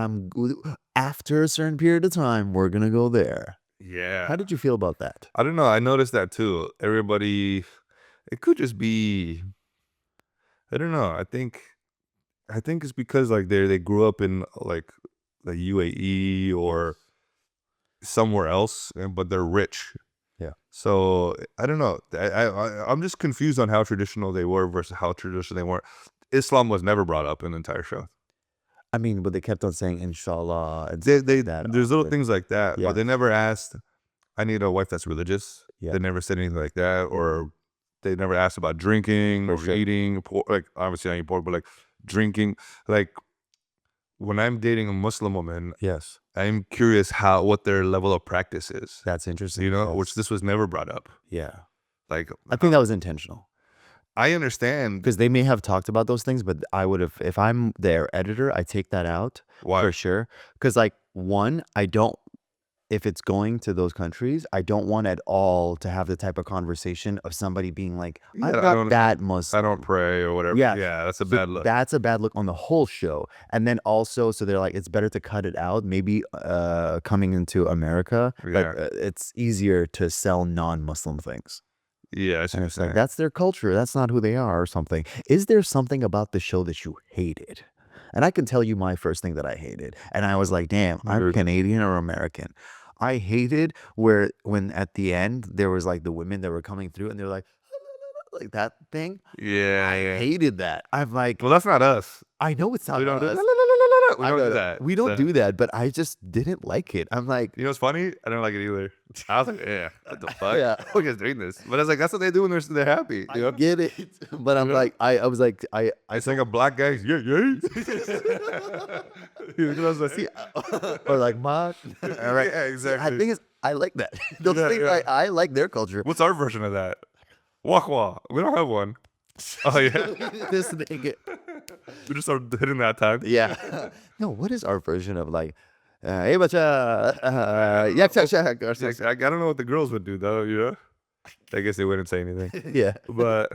after a certain period of time, we're going to go there. Yeah. How did you feel about that? I don't know. I noticed that too. Everybody, it could just be, I don't know. I think it's because like they grew up in like the UAE or somewhere else, but they're rich. Yeah. So I don't know. I'm just confused on how traditional they were versus how traditional they weren't. Islam was never brought up in the entire show. I mean, but they kept on saying inshallah and They that. there's little things like that, Yeah. but they never asked. I need a wife that's religious. Yeah. They never said anything like that, or they never asked about drinking For or sure. eating. Like obviously I eat pork, but like drinking. Like when I'm dating a Muslim woman, Yes, I'm curious what their level of practice is. that's interesting. You know, Yes. which this was never brought up. Yeah, Like I think that was intentional I understand because they may have talked about those things, but I would have, if I'm their editor, I take that out why. for sure. Because like one, if it's going to those countries, I don't want at all to have the type of conversation of somebody being like, I'm Yeah, I not don't- that I Muslim. don't pray or whatever. Yeah. Yeah, that's a So bad look. That's a bad look on the whole show. And then also, so they're like, it's better to cut it out. Maybe coming into America, Yeah. like, it's easier to sell non-Muslim things. Yeah, I see And what it's you're like, saying. that's their culture. That's not who they are or something. Is there something about the show that you hated? And I can tell you my first thing that I hated. And I was like, damn, I'm Good. Canadian or American. I hated when at the end, there was like the women that were coming through and they're like that thing. Yeah, I yeah. hated that. I'm like, Well, that's not us. I know it's not We don't do us. We I don't know do that. We don't So- do that, but I just didn't like it. I'm like, You know what's funny? I don't like it either. I was like, yeah, what the fuck? Yeah. Who is doing this? But I was like, that's what they do when they're happy. You know? I get it. But I'm Yeah. like, I was like, I I think a black guy, yeah, yeah. You know what I'm saying? or like, ma. All right. Yeah, exactly. I think it's, I like that. Those Yeah, things, yeah. I like their culture. What's our version of that? Wakwa. We don't have one. Oh, yeah. This thing. We just started hitting that time. Yeah. No, what is our version of like, hey, bacha, yak, shak, shak, or Like, something? I don't know what the girls would do, though, you know? I guess they wouldn't say anything. Yeah. But,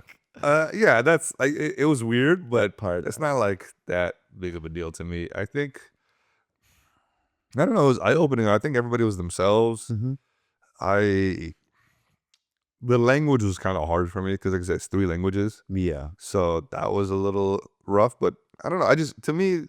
yeah, that's, like, it was weird, but Part. it's not like that big of a deal to me. I think, I don't know, it was eye-opening. I think everybody was themselves. Mhm. The language was kind of hard for me because, like I said, it's 3 languages. Yeah. So that was a little rough, but I don't know. To me,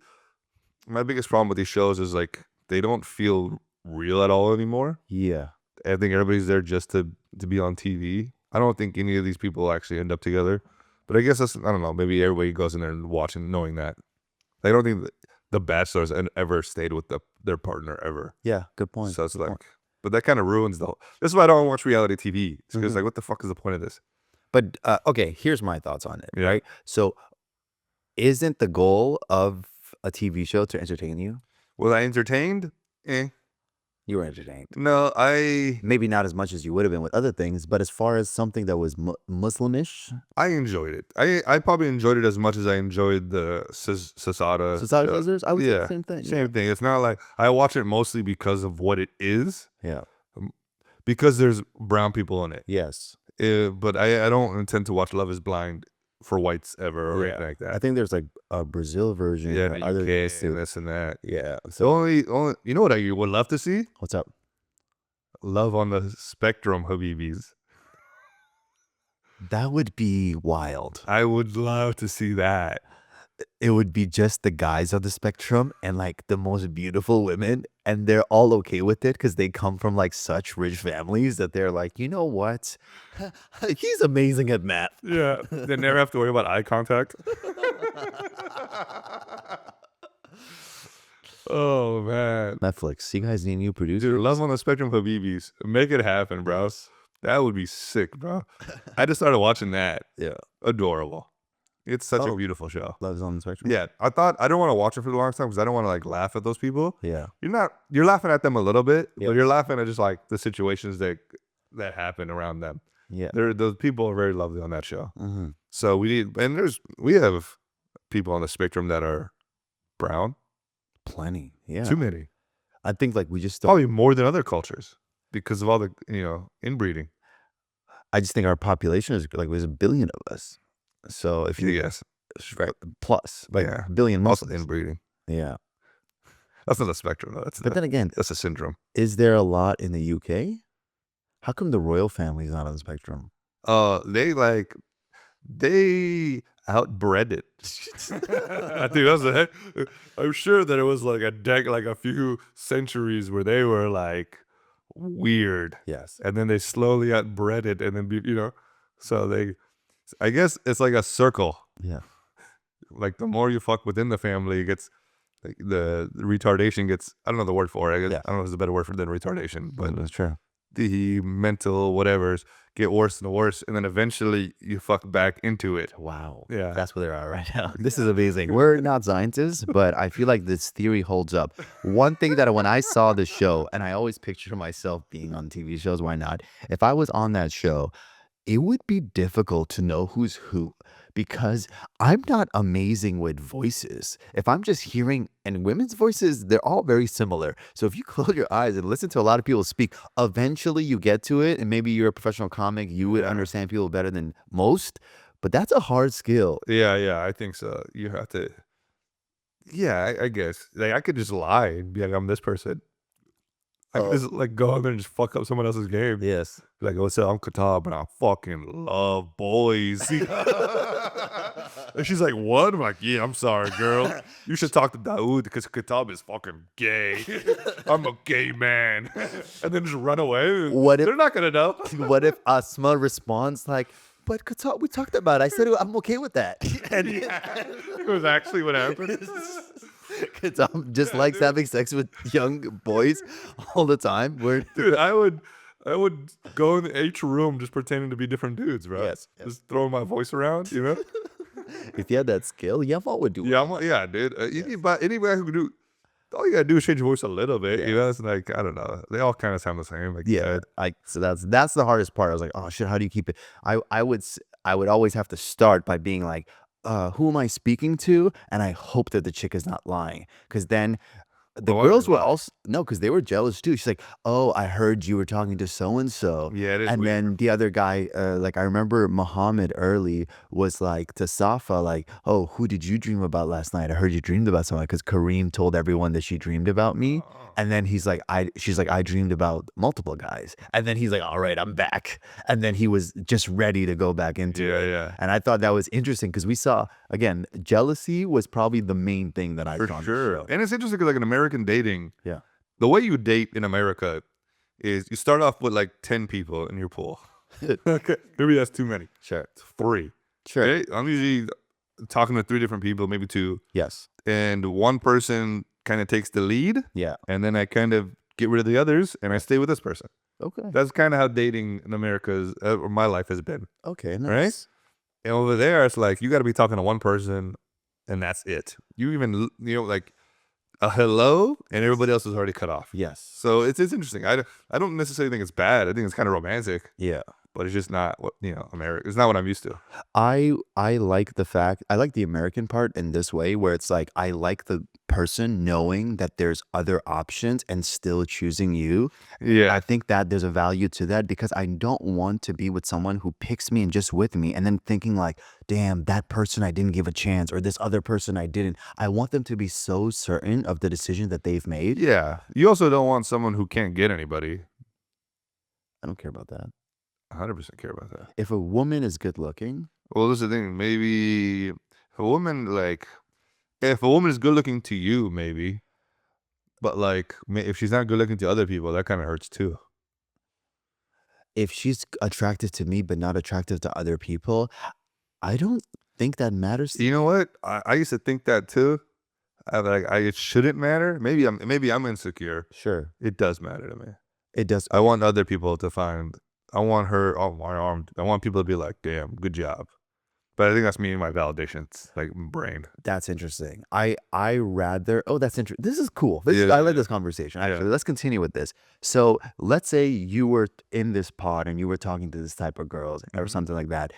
my biggest problem with these shows is like they don't feel real at all anymore. Yeah. I think everybody's there just to be on TV. I don't think any of these people actually end up together. But I guess I don't know. Maybe everybody goes in there and watching, knowing that. I don't think the bachelors ever stayed with their partner ever. Yeah, good point. So it's good like, point. but that kind of ruins the whole. This is why I don't watch reality TV. It's because like, what the fuck is the point of this? But okay, here's my thoughts on it. Yeah. Right. So, isn't the goal of a TV show to entertain you? Was I entertained? You were entertained. No, Maybe not as much as you would have been with other things, but as far as something that was Muslimish, I enjoyed it. I probably enjoyed it as much as I enjoyed the Sasada. Society Sisters, I would say yeah, the same thing. Same thing. It's not like I watch it mostly because of what it is. Yeah. Because there's brown people in it. Yes. But I don't intend to watch Love is Blind for whites ever or anything like that. I think there's like a Brazil version. Yeah, or the other UK, too. this and that. Yeah. So So only you know what I would love to see? what's up? Love on the Spectrum Habibis. That would be wild. I would love to see that. It would be just the guys of the spectrum and like the most beautiful women, and they're all okay with it because they come from like such rich families that they're like, you know what? He's amazing at math. Yeah, they never have to worry about eye contact. Oh man, Netflix, you guys need new producers. dude, Love on the Spectrum Habibis. Make it happen, bro. That would be sick, bro. I just started watching that. Yeah. Adorable. It's such a Oh. beautiful show. Love's on the spectrum. Yeah, I don't want to watch it for the long time because I don't want to like laugh at those people. Yeah. You're laughing at them a little bit, but Yes. you're laughing at just like the situations that happen around them. Yeah. Those people are very lovely on that show. Mm-hmm. So we have people on the spectrum that are brown. Plenty. Yeah. Too many. I think like we just don't. Probably more than other cultures because of all the inbreeding. I just think our population is like there's a billion of us. So if you Yes. right, plus like Yeah. a billion Also Muslims. inbreeding. Yeah. That's not a spectrum though. But then again, That's a syndrome. is there a lot in the UK? How come the royal family's not on the spectrum? They outbred it. I think I'm sure that it was like a few centuries where they were like weird, Yes. and then they slowly outbred it, and then so I guess it's like a circle. Yeah. Like the more you fuck within the family, it gets like the retardation gets. I don't know the word for it. I guess Yeah. I don't know if there's a better word for than retardation, but That's true. the mental whatevers get worse and worse, and then eventually you fuck back into it. Wow. Yeah. That's where they are right now. This is amazing. We're not scientists, but I feel like this theory holds up. One thing that when I saw the show, and I always picture myself being on TV shows, why not? If I was on that show, it would be difficult to know who's who because I'm not amazing with voices. If I'm just hearing, and women's voices, they're all very similar. So if you close your eyes and listen to a lot of people speak, eventually you get to it. And maybe you're a professional comic, you would understand people better than most. But that's a hard skill. Yeah, I think so. You have to. Yeah, I guess. Like I could just lie and be like, I'm this person. I could just like go out there and just fuck up someone else's game. Yes. Be like, what's up? I'm Khatab, and I fucking love boys. And she's like, what? I'm like, yeah, I'm sorry, girl. You should talk to Daoud because Khatab is fucking gay. I'm a gay man. And then just run away. What if- They're not going to know. What if Asma responds like, but Khatab, we talked about it. I said I'm okay with that. And It was actually what happened. Khatab just likes having sex with young boys all the time. Dude, I would go in each room just pretending to be different dudes, bro. Yes. Just throwing my voice around, you know? If you had that skill, Yamal would do it. Yeah, dude. Anybody who can do, all you gotta do is change your voice a little bit. You know, it's like I don't know. They all kind of sound the same. Like Yeah, so that's the hardest part. I was like, oh shit, how do you keep it? I would always have to start by being like, who am I speaking to? And I hope that the chick is not lying, because then the Well, girls were also because they were jealous too. She's like, oh, I heard you were talking to so and so. Yeah, it is And weird. then the other guy, like I remember Mohammed early was like to Safa, like, oh, who did you dream about last night? I heard you dreamed about someone, because Kareem told everyone that she dreamed about me. And then she's like, I dreamed about multiple guys. And then he's like, all right, I'm back. And then he was just ready to go back into it. Yeah. And I thought that was interesting because we saw, again, jealousy was probably the main thing that I For saw on the sure. show. And it's interesting because like in American dating, Yeah. the way you date in America is you start off with like 10 people in your pool. Okay, maybe that's too many. Sure. It's 3. Sure. Okay? I'm usually talking to 3 different people, maybe 2, Yes. and one person kind of takes the lead, Yeah. and then I kind of get rid of the others, and I stay with this person. Okay. That's kind of how dating in America or my life has been. Okay. Right? Nice. And over there, it's like you got to be talking to one person, and that's it. You even like a hello, and everybody else is already cut off. Yes. So it's interesting. I don't necessarily think it's bad. I think it's kind of romantic, Yeah. but it's just not what America. It's not what I'm used to. I like the American part in this way where it's like I like the person knowing that there's other options and still choosing you. Yeah. I think that there's a value to that because I don't want to be with someone who picks me and just with me and then thinking like, damn, that person I didn't give a chance or this other person I didn't. I want them to be so certain of the decision that they've made. Yeah. You also don't want someone who can't get anybody. I don't care about that. 100% care about that. If a woman is good looking, Well, this is the thing. Maybe if a woman is good looking to you, maybe, but like if she's not good looking to other people, that kind of hurts too. if she's attractive to me but not attractive to other people, I don't think that matters. You know what? I used to think that too. It shouldn't matter. Maybe I'm insecure. Sure. It does matter to me. It does. I want other people to find. I want her on my arm. I want people to be like, "Damn, good job." But I think that's me and my validations, like brain. That's interesting. I rather. Oh, that's interesting. This is cool. Yeah. I like this conversation. Actually, let's continue with this. So let's say you were in this pod and you were talking to this type of girls or something like that.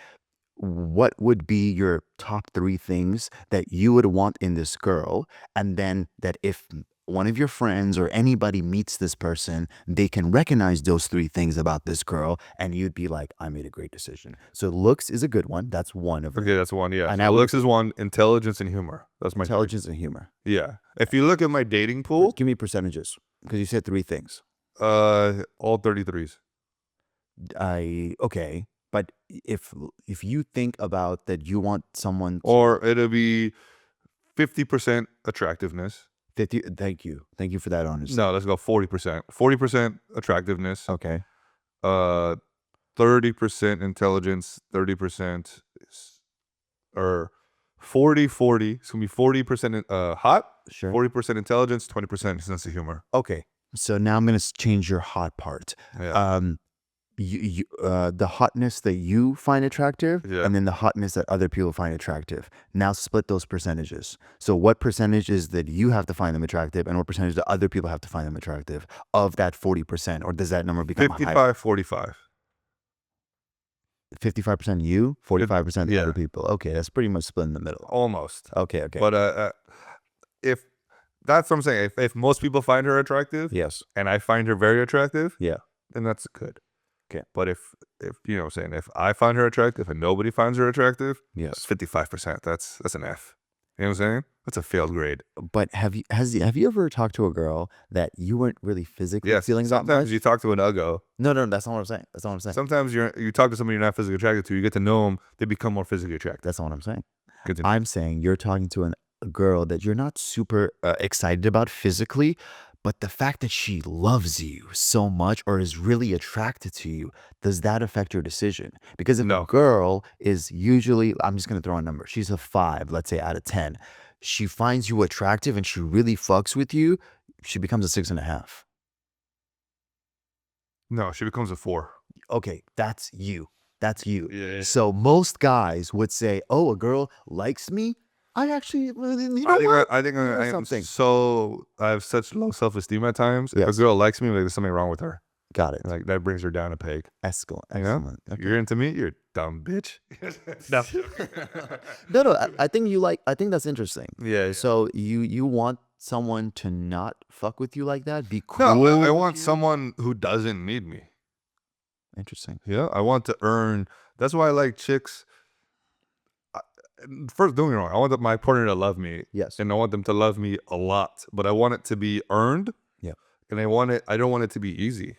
What would be your top 3 things that you would want in this girl, and then that if one of your friends or anybody meets this person, they can recognize those 3 things about this girl, and you'd be like, I made a great decision. So looks is a good one. That's one of them. Okay, that's one. Yeah, And so I would- looks is one. Intelligence and humor. That's my three. Intelligence and humor. Yeah. If you look at my dating pool, Give me percentages because you said 3 things. all 33s. Okay, but if you think about that, you want someone Or it'll be 50% attractiveness. 50. Thank you for that honesty. No, let's go 40%. 40% attractiveness. Okay. 30% intelligence. 30% or 40. It's gonna be 40% hot. Sure. 40% intelligence. 20% sense of humor. Okay. So now I'm gonna change your hot part. Yeah. The hotness that you find attractive, Yeah. and then the hotness that other people find attractive. Now split those percentages. So what percentage is that you have to find them attractive, and what percentage that other people have to find them attractive of that 40%, or does that number become higher? 55, 45. 55% you, 45% the Yeah. other people. Okay, that's pretty much split in the middle. Almost. Okay. But if that's what I'm saying, if most people find her attractive, Yes. and I find her very attractive, Yeah. then that's good. Okay. But if you know what I'm saying, if I find her attractive and nobody finds her attractive, Yes. it's 55%. That's an F. You know what I'm saying? That's a failed grade. But have you ever talked to a girl that you weren't really physically Yes. feeling that much? Sometimes you talk to an uggo. No, that's not what I'm saying. That's not what I'm saying. Sometimes you talk to somebody you're not physically attracted to. You get to know them. They become more physically attractive. That's not what I'm saying. Good to know. I'm saying you're talking to a girl that you're not super excited about physically, but the fact that she loves you so much or is really attracted to you, does that affect your decision? Because if No. a girl is usually, I'm just going to throw a number, she's a 5, let's say out of 10, she finds you attractive and she really fucks with you, she becomes a 6.5. No, she becomes a 4. Okay, that's you. That's you. Yeah. So most guys would say, oh, a girl likes me. I actually, you know what? I think There's I am something. so I have such low self-esteem at times. If Yes. a girl likes me, like there's something wrong with her. Got it. Like that brings her down a peg. Excellent. You know? Excellent. Okay. You're into me, you're a dumb bitch. No. No. I think that's interesting. Yeah. So you want someone to not fuck with you like that? Be cool. No, I with want you? someone who doesn't need me. Interesting. Yeah, I want to earn. That's why I like chicks. First, don't get me wrong. I want my partner to love me. Yes. And I want them to love me a lot. But I want it to be earned. Yeah. And I don't want it to be easy.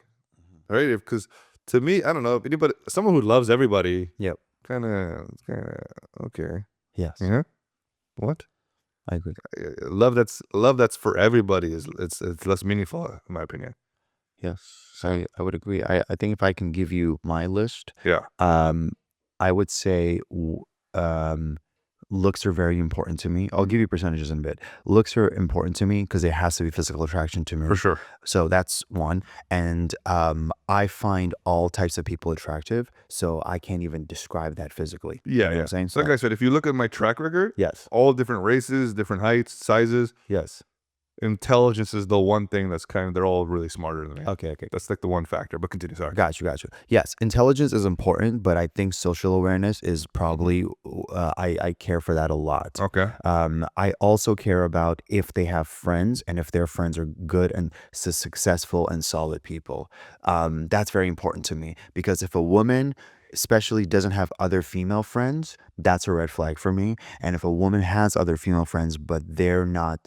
Right? Because to me, I don't know, someone who loves everybody. Yep. Kind of okay. Yes. Yeah. What? I agree. Love that's for everybody it's less meaningful in my opinion. Yes, I would agree. I think if I can give you my list, Yeah, I would say looks are very important to me. I'll give you percentages in a bit. Looks are important to me because it has to be physical attraction to me. for sure. So that's one. And I find all types of people attractive. So I can't even describe that physically. You know Yeah, what yeah. I'm saying? So like I said, if you look at my track record, Yes. all different races, different heights, sizes, Yes. intelligence is the one thing that's they're all really smarter than me. Okay. That's like the one factor. But continue, sorry. Got you. Yes, intelligence is important, but I think social awareness is probably, I care for that a lot. Okay. I also care about if they have friends and if their friends are good and successful and solid people. That's very important to me because if a woman especially doesn't have other female friends, that's a red flag for me. And if a woman has other female friends, but they're not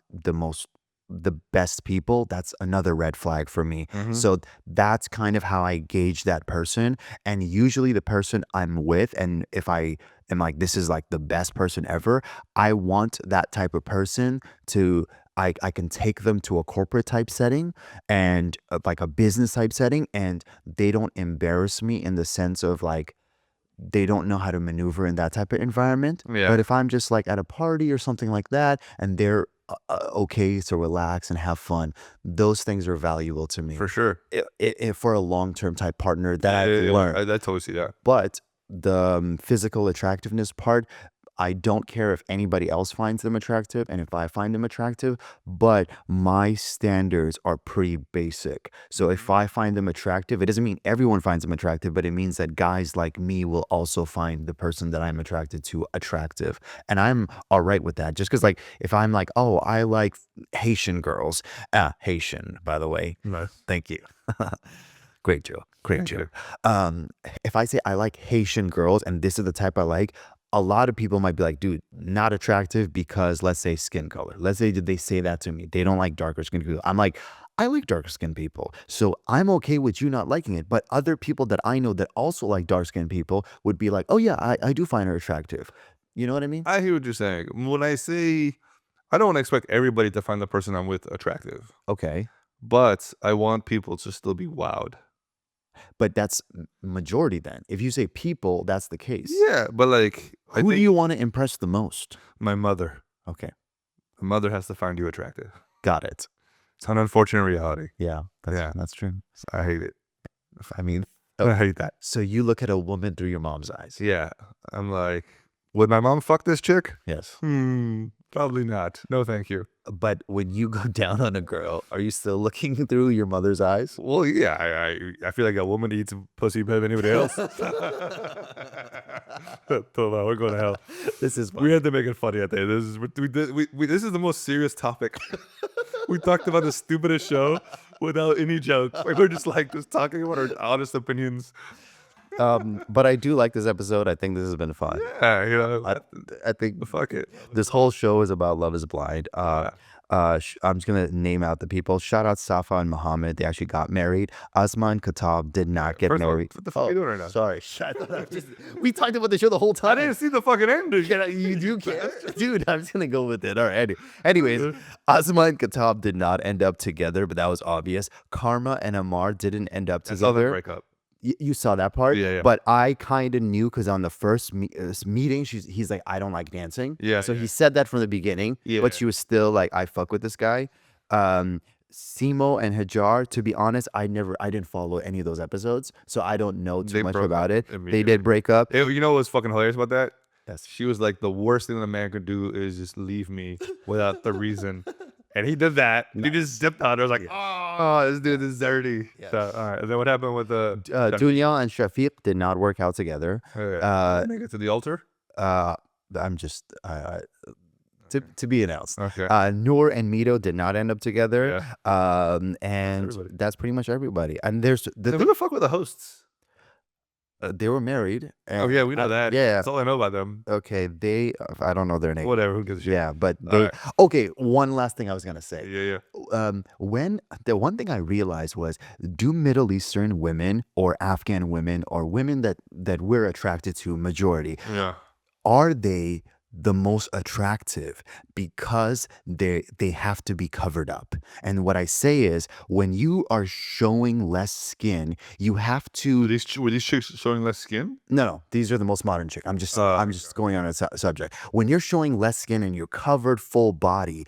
the best people, that's another red flag for me. Mhm. So that's kind of how I gauge that person. And usually the person I'm with, and if I am like, this is like the best person ever, I want that type of person to, I can take them to a corporate type setting and like a business type setting, and they don't embarrass me in the sense of like, they don't know how to maneuver in that type of environment. Yeah. But if I'm just like at a party or something like that, and they're okay to relax and have fun, those things are valuable to me. For sure. For a long-term type partner that I've Yeah, learned. I totally see that. But the physical attractiveness part, I don't care if anybody else finds them attractive and if I find them attractive, but my standards are pretty basic. So if I find them attractive, it doesn't mean everyone finds them attractive, but it means that guys like me will also find the person that I'm attracted to attractive. And I'm all right with that. Just because like if I'm like, oh, I like Haitian girls. Haitian, by the way. Nice. Thank you. Great joke. Great Thank you. joke. If I say I like Haitian girls and this is the type I like, a lot of people might be like, dude, not attractive because let's say skin color. Let's say did they say that to me? They don't like darker skin people. I'm like, I like darker skin people. So I'm okay with you not liking it. But other people that I know that also like dark skinned people would be like, oh yeah, I do find her attractive. You know what I mean? I hear what you're saying. When I say, I don't want to expect everybody to find the person I'm with attractive, Okay. but I want people to still be wowed. But that's majority then. If you say people, that's the case. Yeah, but like, I Who think do you want to impress the most? my mother. Okay. My mother has to find you attractive. Got it. It's an unfortunate reality. Yeah. Yeah. That's true. I hate it. I mean, I hate that. so you look at a woman through your mom's eyes. Yeah. I'm like, would my mom fuck this chick? Yes. Probably not. No, thank you. But when you go down on a girl, are you still looking through your mother's eyes? Well, yeah, I feel like a woman eats pussy better than anybody else. We're going to hell. This is We had to make it funny at the end. This is the most serious topic. We talked about the stupidest show without any joke. We're just talking about our honest opinions. but I do like this episode. I think this has been fun. Yeah, you know, I think fuck it. this whole show is about Love is Blind. I'm just gonna name out the people. Shout out Safa and Mohammed. They actually got married. Asma and Khatab did not get First of all, married. what the fuck are you doing right now? Sorry. We talked about the show the whole time. I didn't see the fucking ending. You do care? Dude, I'm just gonna go with it. All right. Anyways, Asma and Khatab did not end up together, but that was obvious. Karma and Amar didn't end up I saw them together. break up. You saw that part? Yeah. But I kind of knew because on the first meeting, he's like, I don't like dancing. Yeah, So yeah. he said that from the beginning. Yeah. But she was still like, I fuck with this guy. Simo and Hajar, to be honest, I didn't follow any of those episodes. So I don't know too They much broke about up it. They immediately. did break up. You know what's fucking hilarious about that? Yes. She was like, the worst thing that a man could do is just leave me without the reason. And he did that. He just dipped out. I was like, oh, this dude is dirty. Yes. So, all right. And then what happened with the Dunya and Shafiq did not work out together. make it to the altar? I'm just to be announced. Okay. Noor and Mito did not end up together. And everybody. that's pretty much everybody. And there's Who the fuck were the hosts? they were married. Oh, yeah, we know that. Yeah. That's all I know about them. Okay, I don't know their name. Whatever. Who gives a shit? Yeah, but All they right. okay. One last thing I was gonna say. Yeah. When the one thing I realized was, do Middle Eastern women or Afghan women or women that we're attracted to, majority, Yeah. are they the most attractive because they have to be covered up. And what I say is, when you are showing less skin, you have to. Were these chicks showing less skin? No, these are the most modern chick. I'm just going on a subject. When you're showing less skin and you're covered full body,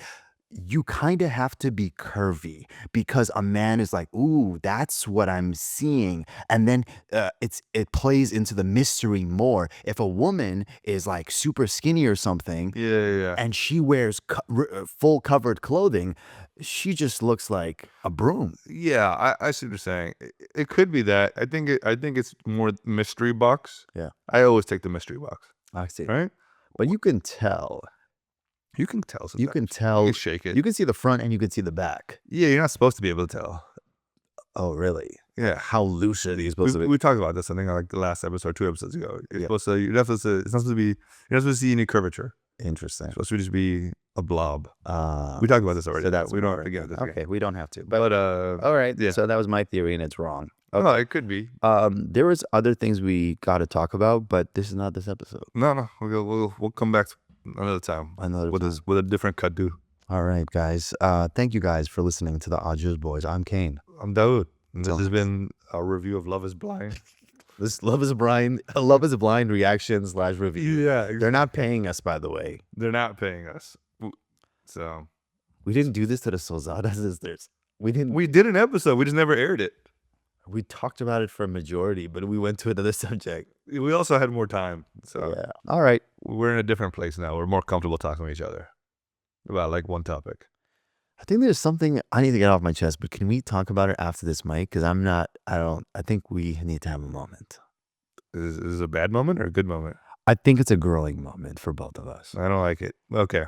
you kind of have to be curvy because a man is like, ooh, that's what I'm seeing. And then it plays into the mystery more. If a woman is like super skinny or something, Yeah. and she wears full covered clothing, she just looks like a broom. Yeah, I see what you're saying. It could be that. I think it's more mystery box. Yeah. I always take the mystery box. I see. Right? But you can tell. You can tell sometimes. You can tell. You can shake it. You can see the front and you can see the back. Yeah, you're not supposed to be able to tell. Oh, really? Yeah. How loose are these supposed to be? We talked about this, I think, like the last episode, 2 episodes ago. You're Yeah. supposed to. It's not supposed to be. You're not supposed to see any curvature. Interesting. It's supposed to just be a blob. We talked about this already. So that's we don't more- have to get into this. Okay, we don't have to. But All right. yeah. So that was my theory, and it's wrong. Okay. No, it could be. There was other things we got to talk about, but this is not this episode. No. We'll come back another time. With a different kaddu. All right, guys. Thank you guys for listening to the AwJiz Boys. I'm Kane. I'm Dawood. And this So- has been a review of Love is Blind. This Love is Blind reaction / review. Yeah, They're not paying us, by the way. they're not paying us. So We didn't do this to the Solzada sisters. We didn't. we did an episode. We just never aired it. We talked about it for a majority, but we went to another subject. We also had more time. So Yeah. All right. we're in a different place now. We're more comfortable talking to each other about like one topic. I think there's something I need to get off my chest, but can we talk about it after this mic? Because I think we need to have a moment. Is this a bad moment or a good moment? I think it's a growing moment for both of us. I don't like it. Okay.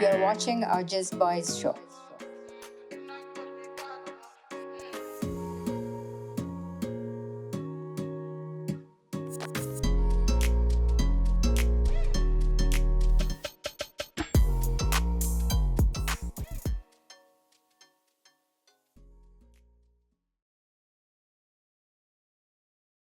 You're watching AwJiz Boys Show.